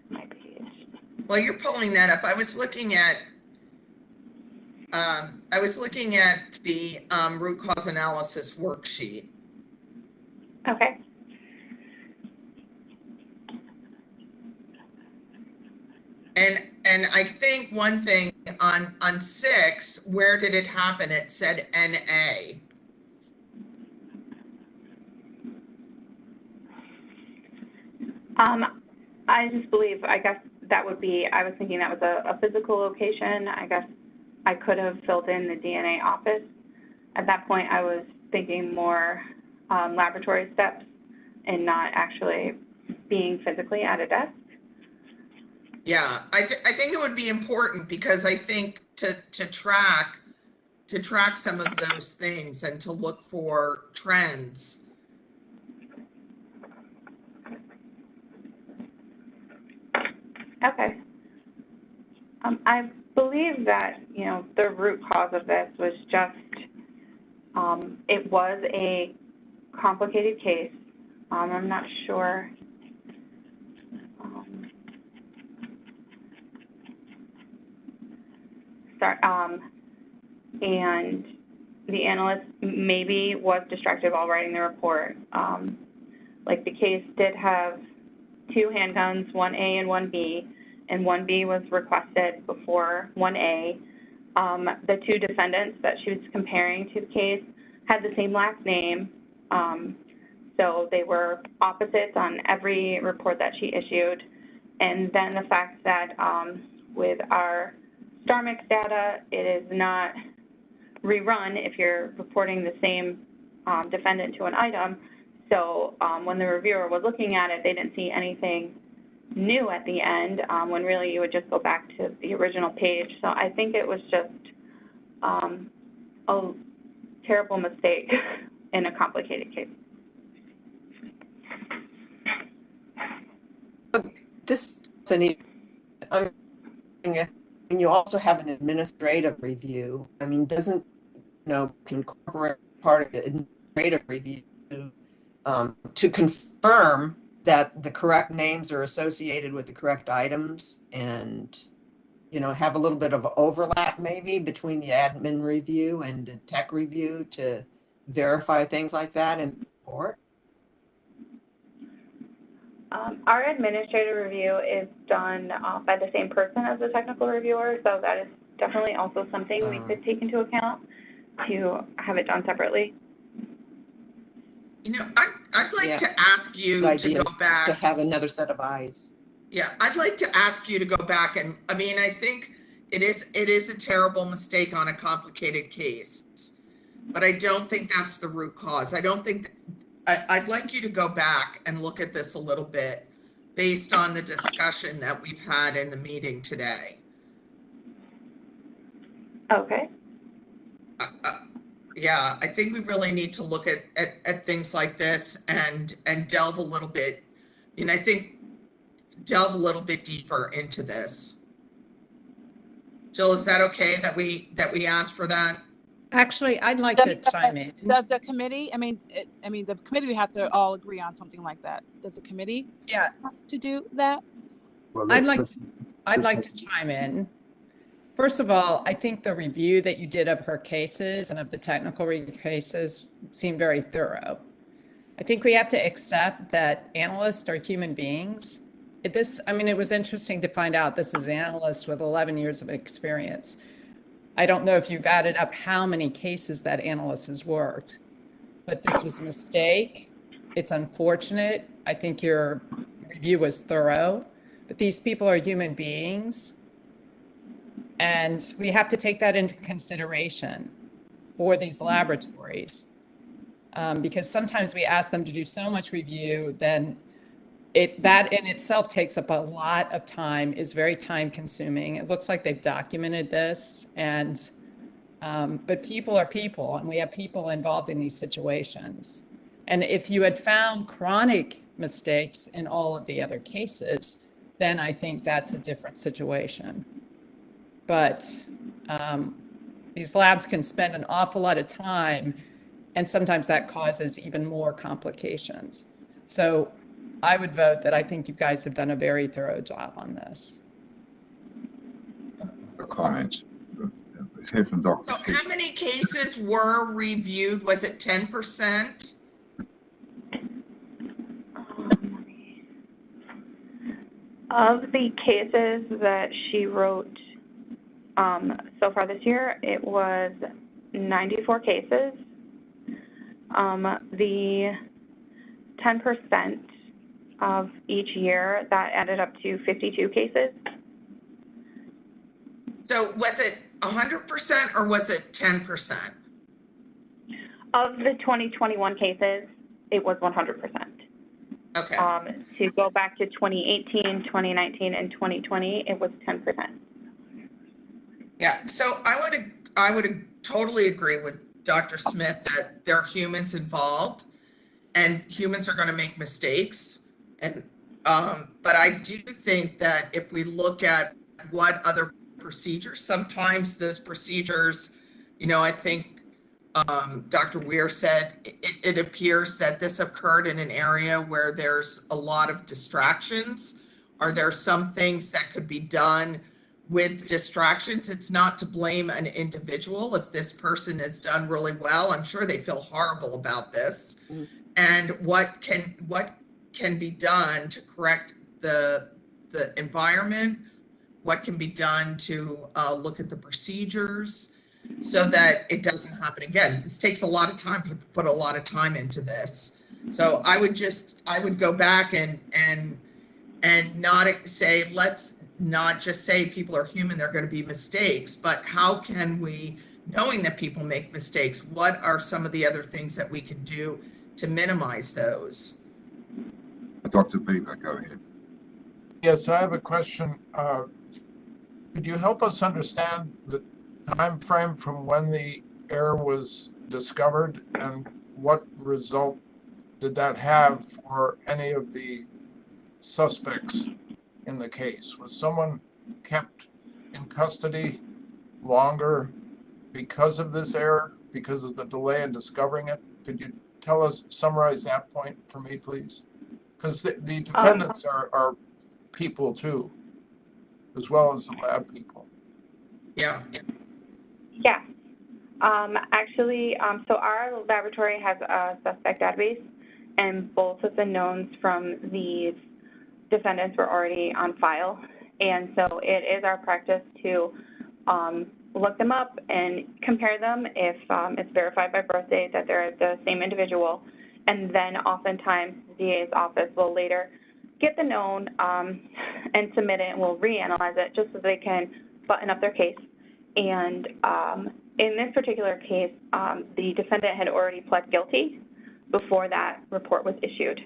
My page. While you're pulling that up, I was looking at the root cause analysis worksheet. Okay. And I think one thing on 6, where did it happen? It said NA. I just believe, I guess that would be, I was thinking that was a physical location. I guess I could have filled in the DNA office. At that point, I was thinking more laboratory steps and not actually being physically at a desk. Yeah, I think it would be important because I think to track some of those things and to look for trends. Okay. I believe that, you know, the root cause of this was just, it was a complicated case. I'm not sure. And the analyst maybe was distracted while writing the report. Like the case did have 2 handguns, 1A and 1B, and 1B was requested before 1A. The 2 defendants that she was comparing to the case had the same last name, so they were opposites on every report that she issued. And then the fact that with our StarMix data, it is not rerun if you're reporting the same defendant to an item. So when the reviewer was looking at it, they didn't see anything new at the end, when really you would just go back to the original page. So I think it was just a terrible mistake in a complicated case. This is and you also have an administrative review. I mean, doesn't, you know, incorporate part of the administrative review to confirm that the correct names are associated with the correct items and, you know, have a little bit of overlap maybe between the admin review and the tech review to verify things like that in the report? Our administrative review is done by the same person as the technical reviewer, so that is definitely also something we could take into account to have it done separately. You know, I'd like Yeah. to ask you Good to idea go back. to have another set of eyes. Yeah, I'd like to ask you to go back and, I mean, I think it is a terrible mistake on a complicated case, but I don't think that's the root cause. I don't think, I'd like you to go back and look at this a little bit based on the discussion that we've had in the meeting today. Okay. Yeah, I think we really need to look at things like this and delve a little bit, and I think delve a little bit deeper into this. Jill, is that okay that we ask for that? Actually, I'd like to chime in. Does the committee, I mean, the committee would have to all agree on something like that. Does the committee have to do that? Well, I'd like to chime in. First of all, I think the review that you did of her cases and of the technical cases seemed very thorough. I think we have to accept that analysts are human beings. It was interesting to find out this is an analyst with 11 years of experience. I don't know if you've added up how many cases that analyst has worked, but this was a mistake. It's unfortunate. I think your review was thorough, but these people are human beings. And we have to take that into consideration for these laboratories. Because sometimes we ask them to do so much review, then that in itself takes up a lot of time, is very time consuming. It looks like they've documented this, but people are people, and we have people involved in these situations. And if you had found chronic mistakes in all of the other cases, then I think that's a different situation. But these labs can spend an awful lot of time, and sometimes that causes even more complications. So I would vote that I think you guys have done a very thorough job on this. The comments. Here from Dr. So how many cases were reviewed? Was it 10%? Of the cases that she wrote so far this year, it was 94 cases. The 10% of each year, that added up to 52 cases. So was it 100% or was it 10%? Of the 2021 cases, it was 100%. Okay. To go back to 2018, 2019, and 2020, it was 10%. Yeah, so I would totally agree with Dr. Smith that there are humans involved, and humans are going to make mistakes. And but I do think that if we look at what other procedures, sometimes those procedures, you know, I think Dr. Weir said it appears that this occurred in an area where there's a lot of distractions. Are there some things that could be done with distractions? It's not to blame an individual. If this person has done really well, I'm sure they feel horrible about this. Mm-hmm. And what can be done to correct the environment? What can be done to look at the procedures so that it doesn't happen again? This takes a lot of time. People put a lot of time into this. So I would go back and not say, let's not just say people are human, they're going to be mistakes, but how can we, knowing that people make mistakes, what are some of the other things that we can do to minimize those? Dr. Bieber, go ahead. Yes, I have a question. Could you help us understand the time frame from when the error was discovered and what result did that have for any of the suspects in the case? Was someone kept in custody longer because of this error, because of the delay in discovering it? Could you summarize that point for me, please? Because the defendants are people too, as well as the lab people. Yeah. Yeah. Actually, so our laboratory has a suspect database, and both of the knowns from these defendants were already on file. And so it is our practice to look them up and compare them if it's verified by birth date that they're the same individual. And then oftentimes the DA's office will later get the known and submit it, and we'll reanalyze it just so they can button up their case. And in this particular case, the defendant had already pled guilty before that report was issued.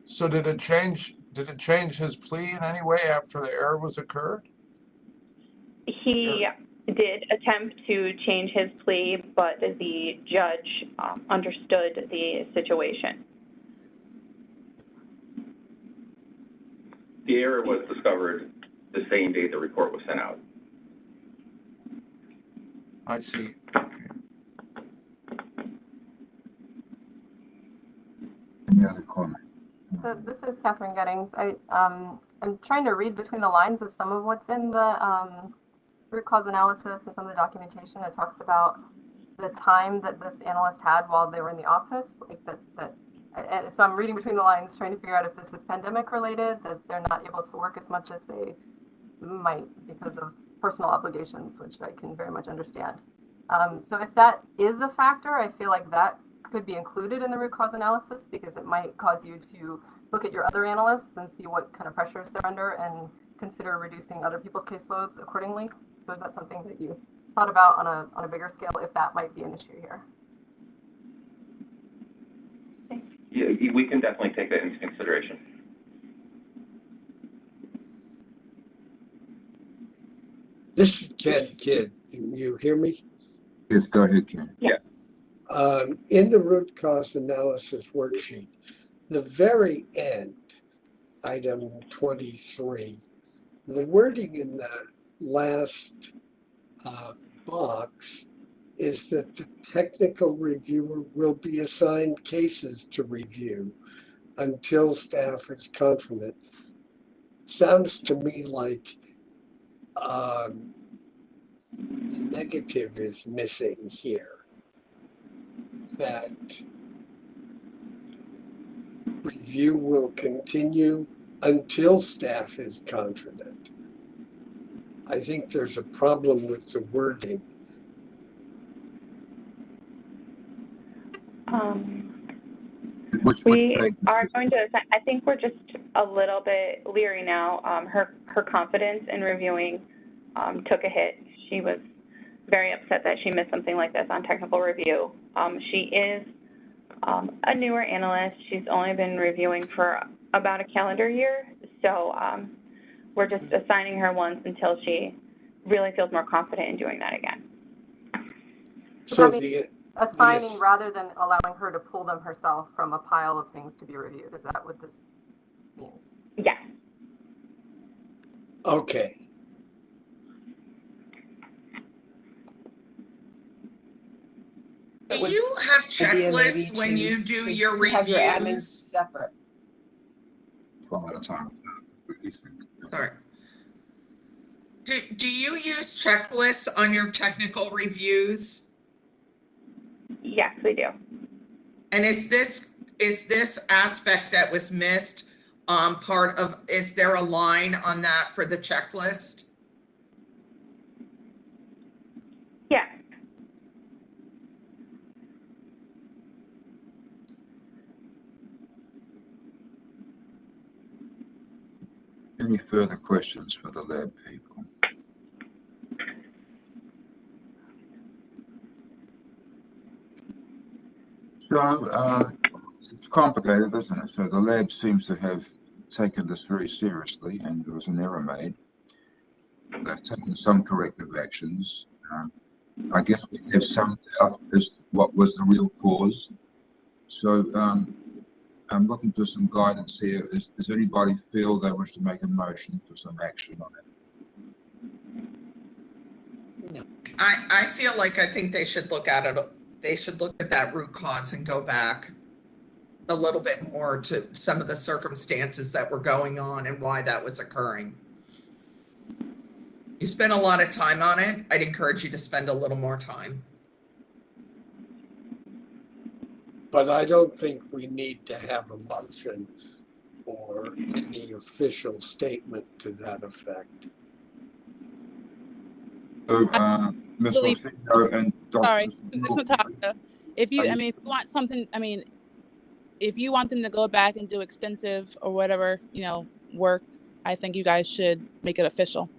So did it change his plea in any way after the error was occurred? He did attempt to change his plea, but the judge understood the situation. The error was discovered the same day the report was sent out. I see. Any other comment? So this is Catherine Gettings. I'm trying to read between the lines of some of what's in the root cause analysis and some of the documentation. It talks about the time that this analyst had while they were in the office, like and so I'm reading between the lines, trying to figure out if this is pandemic related, that they're not able to work as much as they might because of personal obligations, which I can very much understand. So if that is a factor, I feel like that could be included in the root cause analysis, because it might cause you to look at your other analysts and see what kind of pressures they're under and consider reducing other people's caseloads accordingly. So is that something that you thought about on a bigger scale, if that might be an issue here? Yeah, we can definitely take that into consideration. This is Ken Kidd. Can you hear me? Yes, go ahead, Ken. Yeah. In the root cause analysis worksheet, the very end, item 23, the wording in the last box is that the technical reviewer will be assigned cases to review until staff is confident. Sounds to me like the negative is missing here, that review will continue until staff is confident. I think there's a problem with the wording. We are going to, I think we're just a little bit leery now. Her confidence in reviewing took a hit. She was very upset that she missed something like this on technical review. She is a newer analyst. She's only been reviewing for about a calendar year. So we're just assigning her once until she really feels more confident in doing that again. So assigning rather than allowing her to pull them herself from a pile of things to be reviewed. Is that what this means? Yes. Okay. Do you have checklists when you do your reviews? Have your admins separate. One at a time. Sorry. Do you use checklists on your technical reviews? Yes, we do. And is this aspect that was missed part of, is there a line on that for the checklist? Yes. Any further questions for the lab people? So it's complicated, isn't it? So the lab seems to have taken this very seriously, and there was an error made. They've taken some corrective actions. I guess we have some doubt as to what was the real cause. So I'm looking for some guidance here. Does anybody feel they wish to make a motion for some action on it? No. I feel like I think they should look at it. They should look at that root cause and go back. a little bit more to some of the circumstances that were going on and why that was occurring. You spent a lot of time on it. I'd encourage you to spend a little more time. But I don't think we need to have a motion or any official statement to that effect. So, Ms. believe- Orsino and Dr. Sorry, it's Natasha. If you, Are I you- mean, if you want something, I mean, if you want them to go back and do extensive or whatever, you know, work, I think you guys should make it official.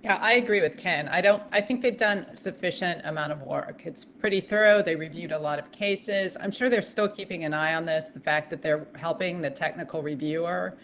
Yeah, I agree with Ken. I think they've done a sufficient amount of work. It's pretty thorough. They reviewed a lot of cases. I'm sure they're still keeping an eye on this. The fact that they're helping the technical reviewer.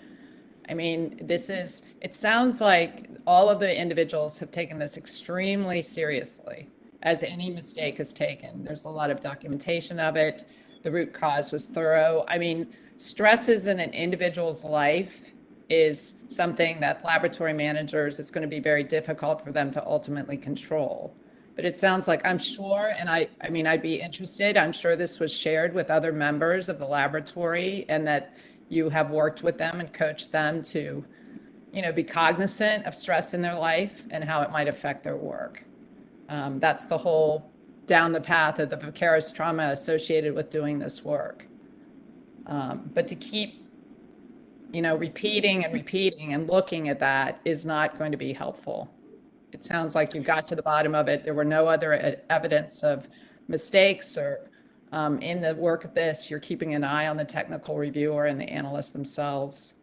I mean, it sounds like all of the individuals have taken this extremely seriously, as any mistake is taken. There's a lot of documentation of it. The root cause was thorough. I mean, stresses in an individual's life is something that laboratory managers, it's going to be very difficult for them to ultimately control. But it sounds like, I'm sure, and I mean, I'd be interested, I'm sure this was shared with other members of the laboratory and that you have worked with them and coached them to, you know, be cognizant of stress in their life and how it might affect their work. That's the whole down the path of the vicarious trauma associated with doing this work. But to keep, you know, repeating and looking at that is not going to be helpful. It sounds like you got to the bottom of it. There were no other evidence of mistakes or in the work of this. You're keeping an eye on the technical reviewer and the analysts themselves.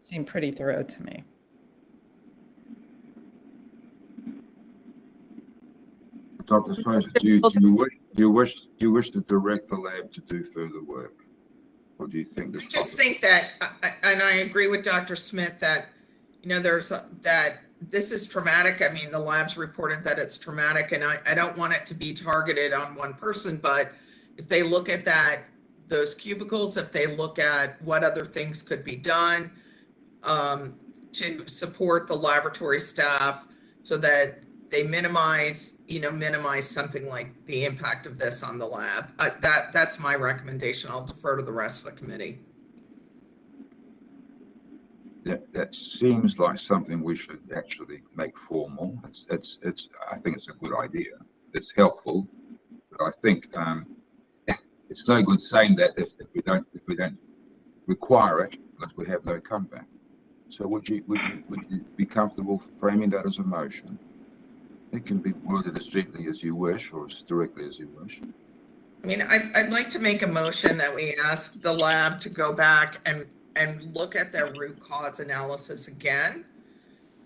Seemed pretty thorough to me. Dr. Fraser, do you wish to direct the lab to do further work? Or do you think this? I just think that, and I agree with Dr. Smith that, you know, that this is traumatic. I mean, the lab's reported that it's traumatic, and I don't want it to be targeted on one person, but if they look at those cubicles, if they look at what other things could be done to support the laboratory staff so that they minimize something like the impact of this on the lab. That's my recommendation. I'll defer to the rest of the committee. That seems like something we should actually make formal. I think it's a good idea. It's helpful, but I think it's no good saying that if we don't require it because we have no comeback. So would you be comfortable framing that as a motion? It can be worded as gently as you wish or as directly as you wish. I mean, I'd like to make a motion that we ask the lab to go back and look at their root cause analysis again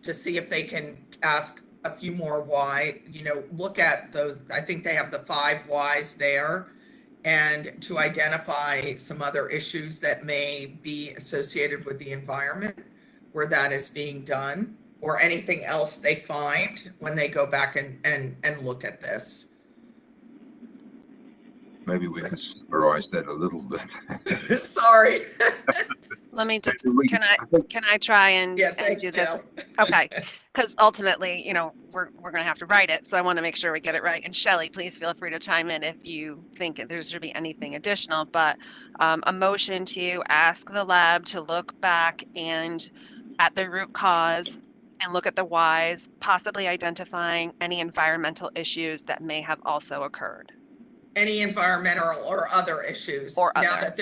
to see if they can ask a few more why, you know, look at those. I think they have the 5 whys there, and to identify some other issues that may be associated with the environment where that is being done, or anything else they find when they go back and look at this. Maybe we can summarize that a little bit. Sorry. Let me just, can I try and, and do this? Okay, because ultimately, you know, we're going to have to write it, so I want to make sure we get it right. And Shelley, please feel free to chime in if you think there should be anything additional. But a motion to ask the lab to look back and at the root cause and look at the whys, possibly identifying any environmental issues that may have also occurred. Any environmental or other issues now that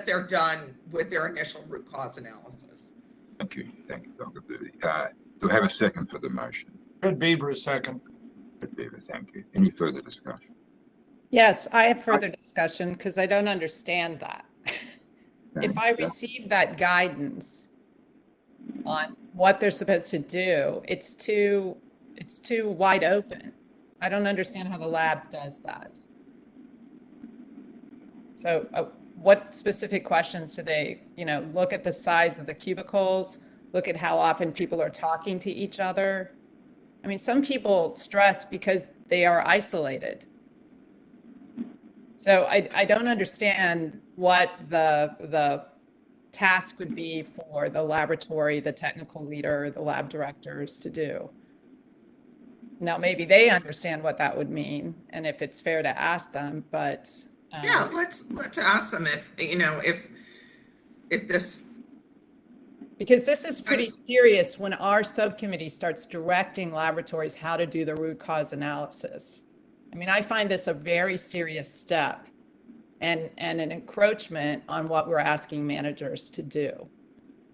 they're done with their initial root cause analysis. Thank you, Dr. Booty. Do I have a second for the motion? Ed Bieber, second. Ed Bieber, thank you. Any further discussion? Yes, I have further discussion because I don't understand that. If I receive that guidance on what they're supposed to do, it's too wide open. I don't understand how the lab does that. So what specific questions do they, you know, look at the size of the cubicles, look at how often people are talking to each other? I mean, some people stress because they are isolated. So I don't understand what the task would be for the laboratory, the technical leader, the lab directors to do. Now, maybe they understand what that would mean and if it's fair to ask them, but. Yeah, let's ask them if, you know, if this. Because this is pretty serious when our subcommittee starts directing laboratories how to do the root cause analysis. I mean, I find this a very serious step and an encroachment on what we're asking managers to do.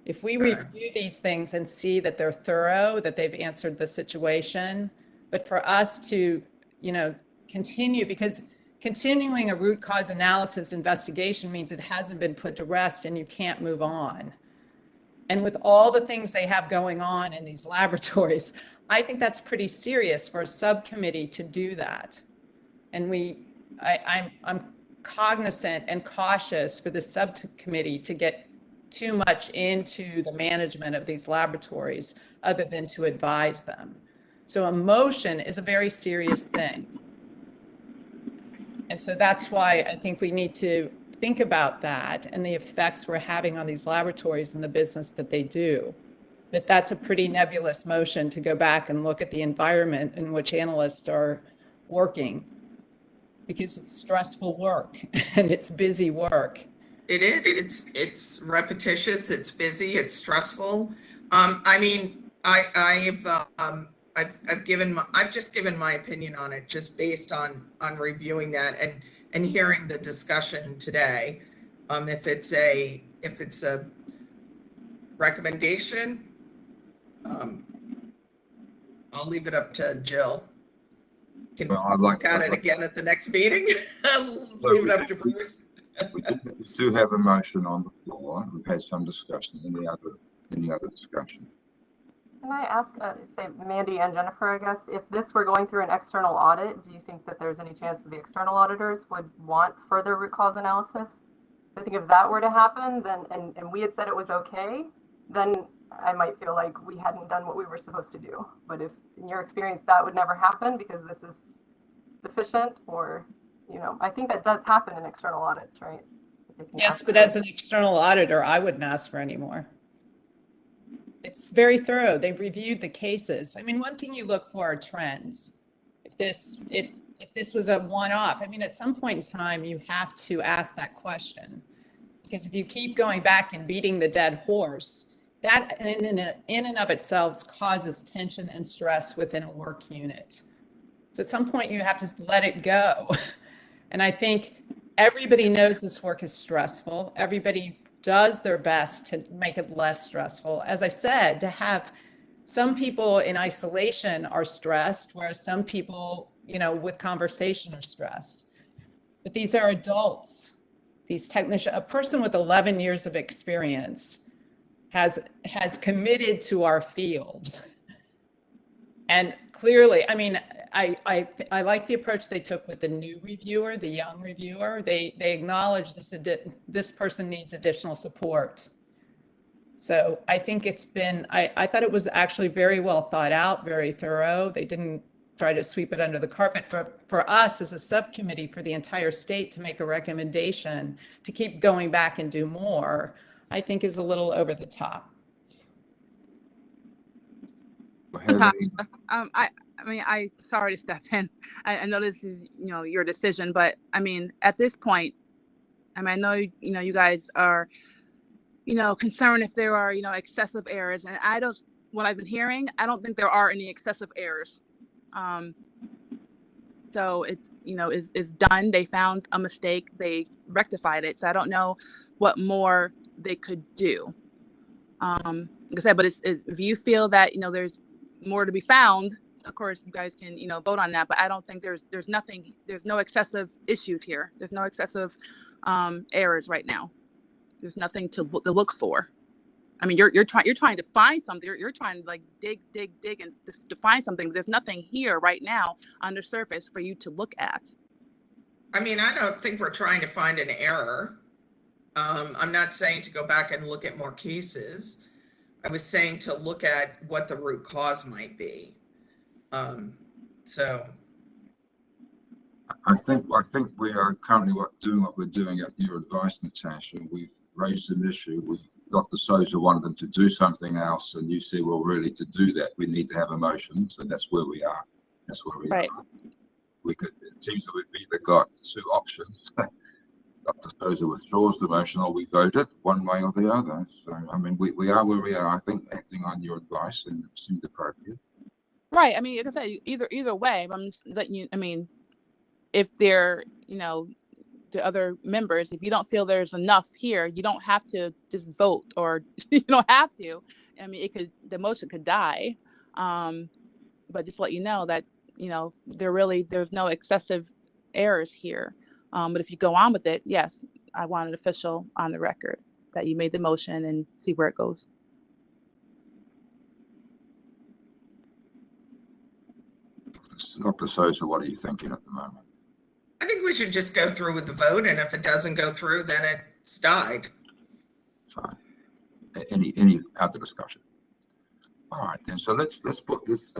If we review these things and see that they're thorough, that they've answered the situation, but for us to, you know, continue, because continuing a root cause analysis investigation means it hasn't been put to rest and you can't move on. And with all the things they have going on in these laboratories, I think that's pretty serious for a subcommittee to do that. And I'm cognizant and cautious for the subcommittee to get too much into the management of these laboratories other than to advise them. So emotion is a very serious thing. And so that's why I think we need to think about that and the effects we're having on these laboratories and the business that they do. But that's a pretty nebulous motion to go back and look at the environment in which analysts are working, because it's stressful work and it's busy work. It is. It's repetitious. It's busy. It's stressful. I mean, I've just given my opinion on it, just based on reviewing that and hearing the discussion today. If it's a recommendation, I'll leave it up to Jill. Can look at it again at the next meeting. I'll leave it up to Bruce. We do have a motion on the floor. We've had some discussion. Any other discussion? Can I ask, say, Mandy and Jennifer, I guess, if this were going through an external audit, do you think that there's any chance that the external auditors would want further root cause analysis? I think if that were to happen, then and we had said it was okay, then I might feel like we hadn't done what we were supposed to do. But if in your experience that would never happen because this is deficient, or, you know, I think that does happen in external audits, right? Yes, but as an external auditor, I wouldn't ask for any more. It's very thorough. They've reviewed the cases. I mean, one thing you look for are trends. If this was a one-off, I mean, at some point in time, you have to ask that question, because if you keep going back and beating the dead horse, that in and of itself causes tension and stress within a work unit. So at some point you have to let it go. And I think everybody knows this work is stressful. Everybody does their best to make it less stressful. As I said, to have some people in isolation are stressed, whereas some people, you know, with conversation are stressed. But these are adults. These technicians, a person with 11 years of experience has committed to our field. And clearly, I mean, I like the approach they took with the new reviewer, the young reviewer. They acknowledge this person needs additional support. So I think it's been, I thought it was actually very well thought out, very thorough. They didn't try to sweep it under the carpet. For us as a subcommittee for the entire state to make a recommendation to keep going back and do more, I think is a little over the top. Natasha, I mean, sorry to step in. I know this is, you know, your decision, but I mean, at this point, I mean, I know, you know, you guys are, you know, concerned if there are, you know, excessive errors, and what I've been hearing, I don't think there are any excessive errors. So it's, you know, is done. They found a mistake. They rectified it. So I don't know what more they could do. Like I said, but if you feel that, you know, there's more to be found, of course you guys can, you know, vote on that. But I don't think there's no excessive issues here. There's no excessive errors right now. There's nothing to look for. I mean, you're trying to find something. You're trying to like dig and to find something. But there's nothing here right now on the surface for you to look at. I mean, I don't think we're trying to find an error. I'm not saying to go back and look at more cases. I was saying to look at what the root cause might be. So. I think we are currently doing what we're doing at your advice, Natasha. We've raised an issue. Dr. Souza wanted them to do something else, and you said, well, really, to do that, we need to have a motion. So that's where we are. That's where we Right. are. It seems that we've either got two options. Dr. Souza withdraws the motion or we vote it one way or the other. So, I mean, we are where we are, I think, acting on your advice, and it seemed appropriate. Right. I mean, like I said, either way, I'm just letting you, I mean, if they're, you know, the other members, if you don't feel there's enough here, you don't have to just vote, or you don't have to. I mean, the motion could die. But just to let you know that, you know, there's no excessive errors here. But if you go on with it, yes, I want an official on the record that you made the motion and see where it goes. Dr. Souza, what are you thinking at the moment? I think we should just go through with the vote, and if it doesn't go through, then it's died. Fine. Any other discussion? All right, then. So let's put this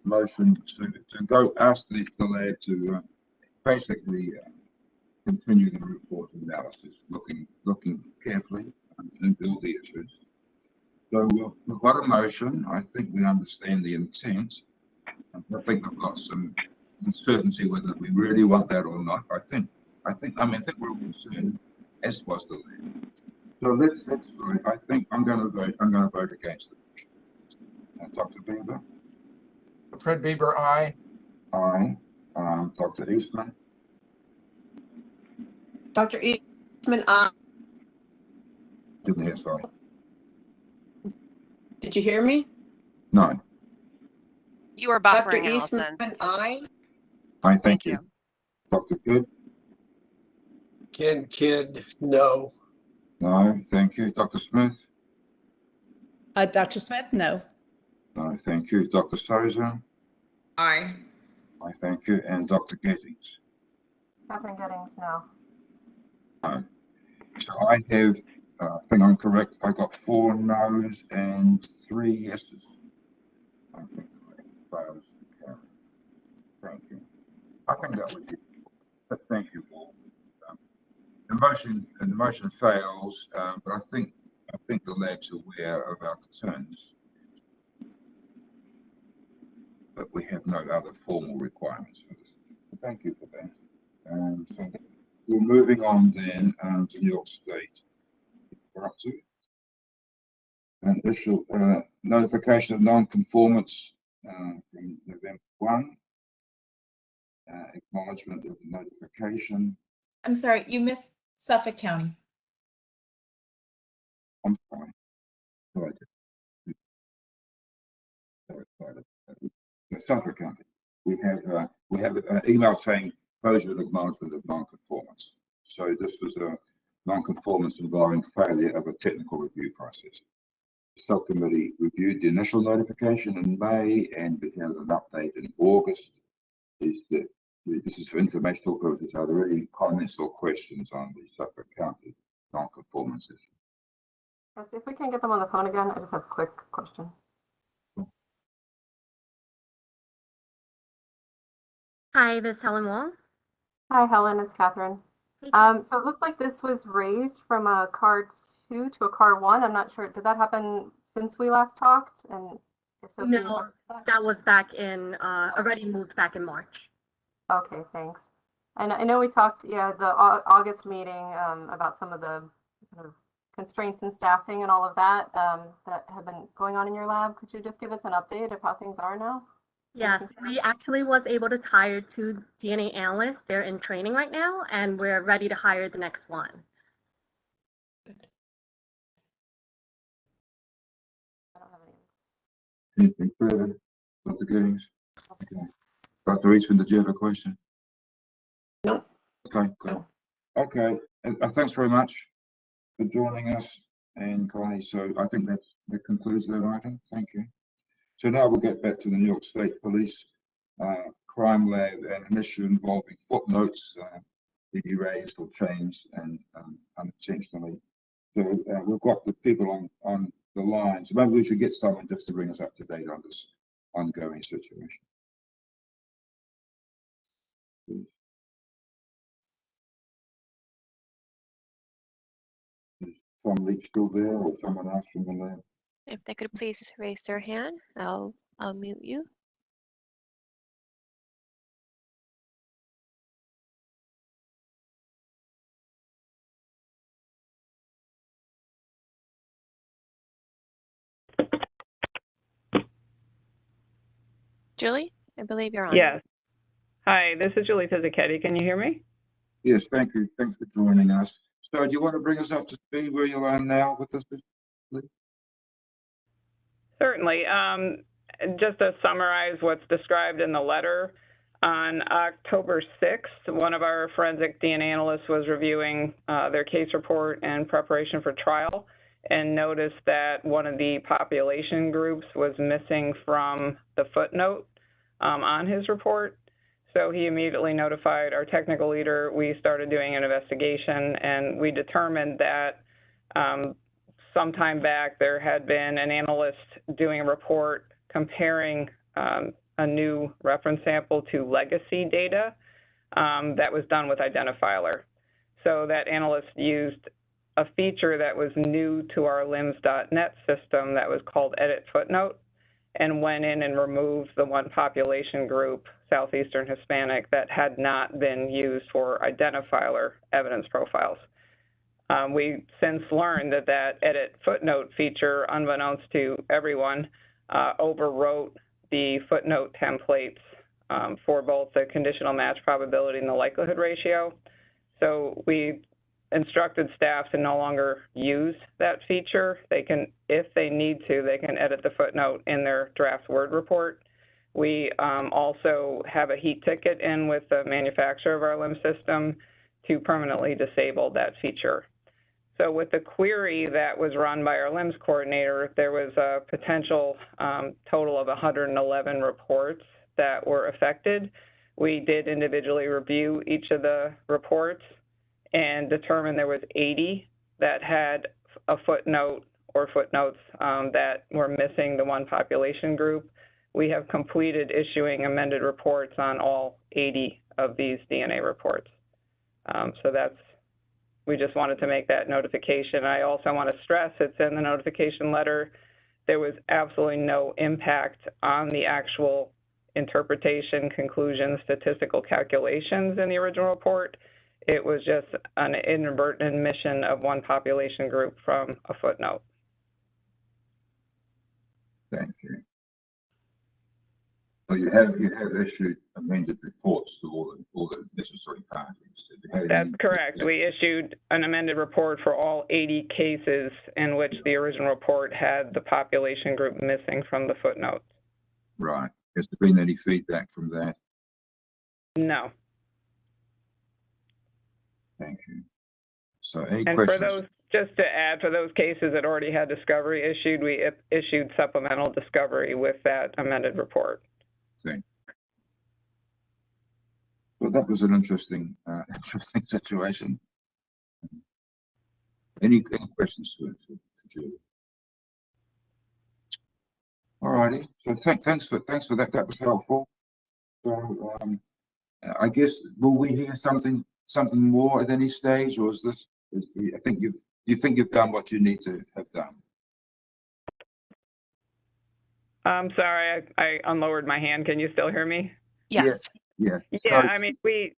motion to go ask the lad to basically continue the report analysis, looking carefully into all the issues. So we've got a motion. I think we understand the intent. I think we've got some uncertainty whether we really want that or not. I think we're all concerned, as was the lad. So let's vote. I think I'm going to vote against the motion. Dr. Bieber? Fred Bieber, aye. Aye. Dr. Eastman? Dr. Eastman, aye. Didn't hear, sorry. Did you hear me? No. You were Dr. buffering, Eastman, Allison. aye. I thank you. Dr. Kidd? Ken Kidd, no. No, thank you. Dr. Smith? Dr. Smith, no. No, thank you. Dr. Souza? Aye. I thank you. And Dr. Gettings? Catherine Gettings, no. No. So I have, I think I'm correct, I got 4 no's and 3 yeses. I think that fails to carry. Thank you. I think that was it. But thank you all. The motion fails, but I think the lad's aware of our concerns. But we have no other formal requirements for this. So thank you for that. So we're moving on then to New York State. We're up to an issue notification of non-conformance from November 1. Acknowledgement of the notification. I'm sorry, you missed Suffolk County. I'm sorry. Suffolk County. We have an email saying closure of acknowledgement of non-conformance. So this was a non-conformance involving failure of a technical review process. The subcommittee reviewed the initial notification in May, and we have an update in August. This is for informational purposes. Are there any comments or questions on the Suffolk County non-conformance issue? Yes, if we can get them on the phone again, I just have a quick question. Hi, this is Helen Wall. Hi, Helen, it's Catherine. So it looks like this was raised from a car 2 to a car 1. I'm not sure. Did that happen since we last talked? And if so, can you No, talk about that was back in, already moved back in March. Okay, thanks. And I know we talked, the August meeting about some of the kind of constraints in staffing and all of that that have been going on in your lab. Could you just give us an update of how things are now? Yes, we actually was able to hire 2 DNA analysts. They're in training right now, and we're ready to hire the next one. Anything further, Dr. Gettings? Okay. Dr. Eastman, did you have a question? No. Okay, cool. Okay, thanks very much for joining us, and Connie. So I think that concludes that item. Thank you. So now we'll get back to the New York State Police Crime Lab and an issue involving footnotes to be raised or changed and unintentionally. So we've got the people on the line. So maybe we should get someone just to bring us up to date on this ongoing situation. Please. Is Tom Leach still there, or someone else from the lab? If they could please raise their hand, I'll mute you. Julie, I believe you're on. Yes. Hi, this is Julie Pizzichetti. Can you hear me? Yes, thank you. Thanks for joining us. So do you want to bring us up to speed where you are now with this, please? Certainly. Just to summarize what's described in the letter, on October 6th, one of our forensic DNA analysts was reviewing their case report in preparation for trial and noticed that one of the population groups was missing from the footnote on his report. So he immediately notified our technical leader. We started doing an investigation, and we determined that sometime back there had been an analyst doing a report comparing a new reference sample to legacy data that was done with Identifiler. So that analyst used a feature that was new to our LIMS.net system that was called Edit Footnote, and went in and removed the one population group, Southeastern Hispanic, that had not been used for Identifiler evidence profiles. We since learned that that Edit Footnote feature, unbeknownst to everyone, overwrote the footnote templates for both the conditional match probability and the likelihood ratio. So we instructed staff to no longer use that feature. They can, if they need to, they can edit the footnote in their draft Word report. We also have a heat ticket in with the manufacturer of our LIMS system to permanently disable that feature. So with the query that was run by our LIMS coordinator, there was a potential total of 111 reports that were affected. We did individually review each of the reports and determined there was 80 that had a footnote or footnotes that were missing the one population group. We have completed issuing amended reports on all 80 of these DNA reports. So that's, we just wanted to make that notification. I also want to stress, it's in the notification letter, there was absolutely no impact on the actual interpretation, conclusion, statistical calculations in the original report. It was just an inadvertent omission of one population group from a footnote. Thank you. So you have issued amended reports to all the necessary parties. That's correct. We issued an amended report for all 80 cases in which the original report had the population group missing from the footnote. Right. Has there been any feedback from that? No. Thank you. So any and questions? For those, just to add, for those cases that already had discovery issued, we issued supplemental discovery with that amended report. Thank you. Well, that was an interesting situation. Any questions for Julie? All righty. So thanks for that. That was helpful. So I guess will we hear something more at any stage, or is this? I think you think you've done what you need to have done. I'm sorry, I unlowered my hand. Can you still hear me? Yes. Yeah. Yeah, So, I mean, we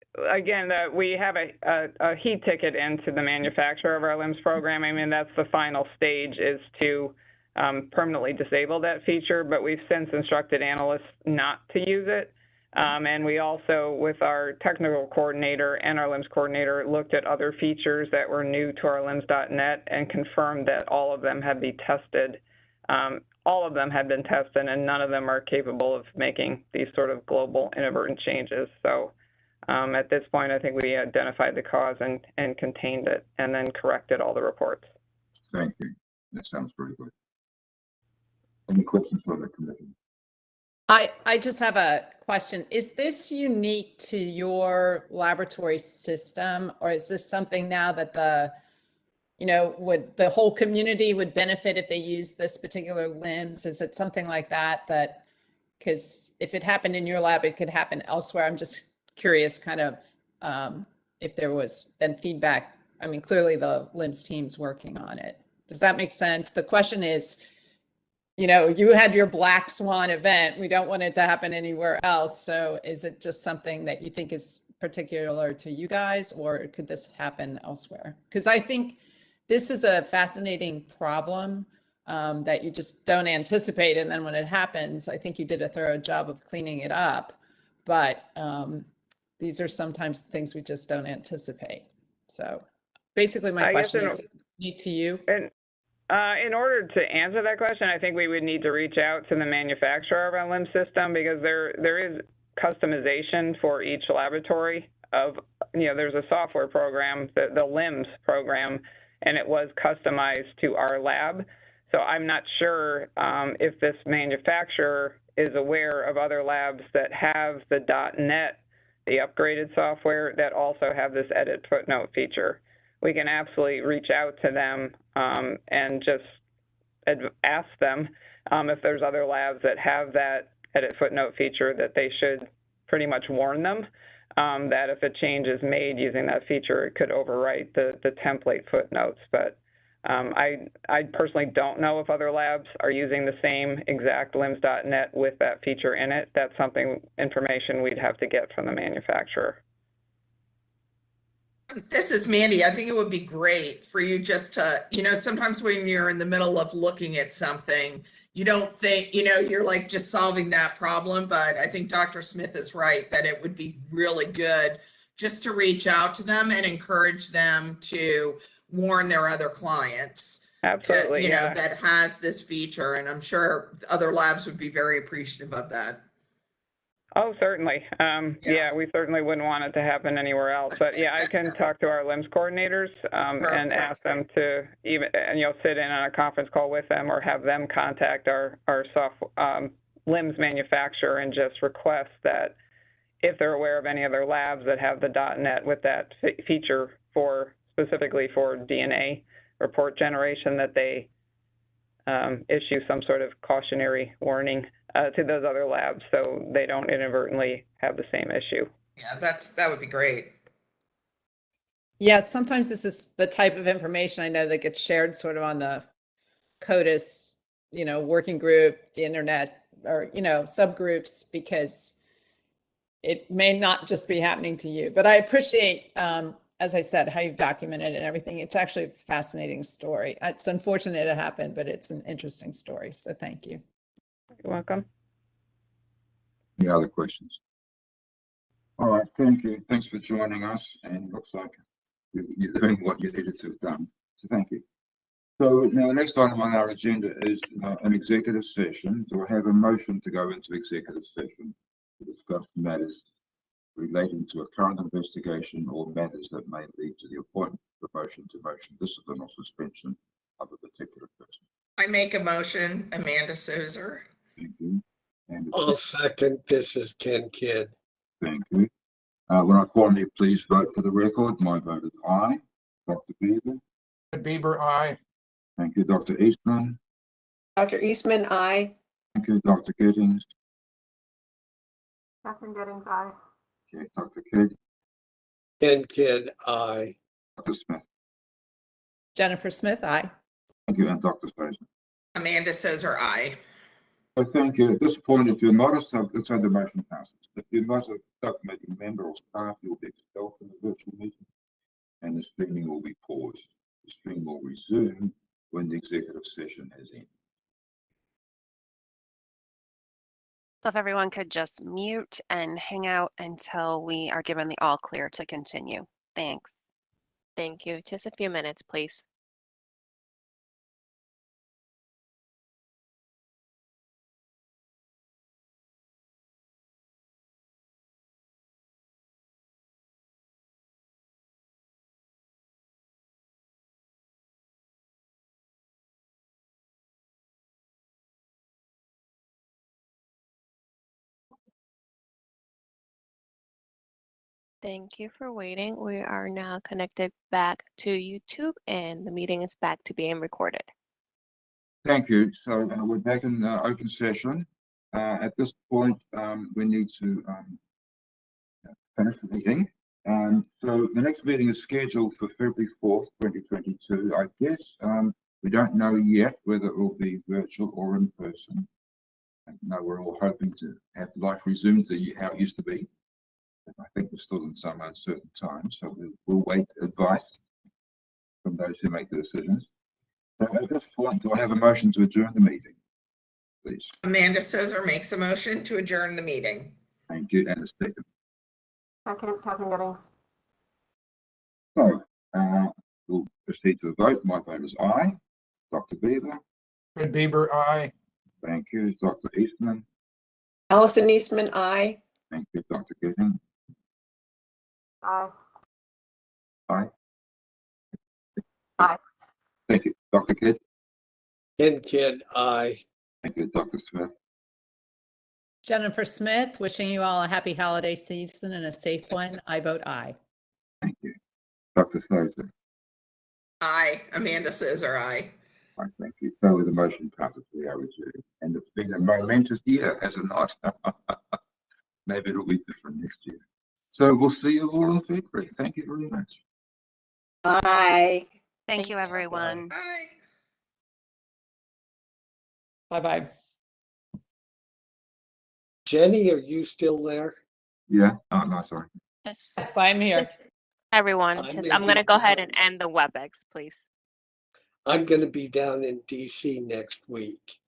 have a heat ticket into the manufacturer of our LIMS program. I mean, that's the final stage, is to permanently disable that feature, but we've since instructed analysts not to use it. And we also, with our technical coordinator and our LIMS coordinator, looked at other features that were new to our LIMS.net and confirmed that all of them had been tested. All of them had been tested, and none of them are capable of making these sort of global inadvertent changes. So at this point, I think we identified the cause and contained it, and then corrected all the reports. Thank you. That sounds very good. Any questions for the committee? I just have a question. Is this unique to your laboratory system, or is this something now that would the whole community would benefit if they use this particular LIMS? Is it something like that? Because if it happened in your lab, it could happen elsewhere. I'm just curious kind of if there was then feedback. I mean, clearly the LIMS team's working on it. Does that make sense? The question is, you had your black swan event. We don't want it to happen anywhere else. So is it just something that you think is particular to you guys, or could this happen elsewhere? Because I think this is a fascinating problem. that you just don't anticipate. And then when it happens, I think you did a thorough job of cleaning it up. But these are sometimes things we just don't anticipate. So basically my question is to you. In order to answer that question, I think we would need to reach out to the manufacturer of our LIMS system, because there is customization for each laboratory of, there's a software program, the LIMS program, and it was customized to our lab. So I'm not sure if this manufacturer is aware of other labs that have the .NET, the upgraded software, that also have this edit footnote feature. We can absolutely reach out to them and just ask them if there's other labs that have that edit footnote feature, that they should pretty much warn them that if a change is made using that feature, it could overwrite the template footnotes. But I personally don't know if other labs are using the same exact LIMS.net with that feature in it. That's information we'd have to get from the manufacturer. This is Mandy. I think it would be great for you just to, sometimes when you're in the middle of looking at something, you don't think, you're like just solving that problem. But I think Dr. Smith is right that it would be really good just to reach out to them and encourage them to warn their other clients. Absolutely, that, that has this feature. And I'm sure other labs would be very appreciative of that. Oh, certainly. Yeah, we certainly wouldn't want it to happen anywhere else. But yeah, I can talk to our LIMS coordinators and ask them to even, sit in on a conference call with them, or have them contact our LIMS manufacturer and just request that if they're aware of any other labs that have the .NET with that feature specifically for DNA report generation, that they issue some sort of cautionary warning to those other labs so they don't inadvertently have the same issue. Yeah, that would be great. Yeah, sometimes this is the type of information I know that gets shared sort of on the CODIS, working group, the internet, or, subgroups, because it may not just be happening to you. But I appreciate, as I said, how you've documented it and everything. It's actually a fascinating story. It's unfortunate it happened, but it's an interesting story. So thank you. You're welcome. Any other questions? All right, thank you. Thanks for joining us. And looks like you're doing what you needed to have done. So thank you. So now the next item on our agenda is an executive session. So I have a motion to go into executive session to discuss matters relating to a current investigation or matters that may lead to the appointment, promotion, demotion, discipline, or suspension of a particular person. I make a motion, Amanda Souza. Thank you. And I'll second. This is Ken Kidd. Thank you. When I call on you, please vote for the record. My vote is aye. Dr. Beaver. Bieber, aye. Thank you, Dr. Eastman. Dr. Eastman, aye. Thank you, Dr. Gittings. Catherine Gittings, aye. Okay, Dr. Kidd. Ken Kidd, aye. Dr. Smith. Jennifer Smith, aye. Thank you, and Dr. Souza. Amanda Souza, aye. So thank you. At this point, if you're not let's say the motion passes. If you're not a subcommittee member or staff, you'll be expelled from the virtual meeting, and the streaming will be paused. The stream will resume when the executive session has ended. So if everyone could just mute and hang out until we are given the all clear to continue. Thanks. Thank you. Just a few minutes, please. Thank you for waiting. We are now connected back to YouTube, and the meeting is back to being recorded. Thank you. So we're back in open session. At this point, we need to finish the meeting. So the next meeting is scheduled for February 4th, 2022. I guess we don't know yet whether it will be virtual or in person. No, we're all hoping to have life resumed to how it used to be. I think we're still in some uncertain times, so we'll wait advice from those who make the decisions. So at this point, do I have a motion to adjourn the meeting? Please. Amanda Sozer makes a motion to adjourn the meeting. Thank you. And a second. Second, Catherine Giddings. So we'll proceed to the vote. My vote is aye. Dr. Beaver. Fred Bieber, aye. Thank you. Dr. Eastman. Allison Eastman, aye. Thank you. Dr. Giddings. Aye. Aye. Aye. Thank you. Dr. Kidd. Kid, aye. Thank you. Dr. Smith. Jennifer Smith, wishing you all a happy holiday season and a safe one. I vote aye. Thank you. Dr. Sozer. Aye. Amanda Sozer, aye. I thank you. So the motion passes 3-2. And it's been a momentous year, has it not? Maybe it'll be different next year. So we'll see you all in February. Thank you very much. Aye. Thank you, everyone. Aye. Bye-bye. Jenny, are you still there? Yeah. Oh, no, sorry. Yes, Yes, I'm here. everyone. I may I'm going to be go ahead down. and end the WebEx, please. I'm going to be down in DC next week.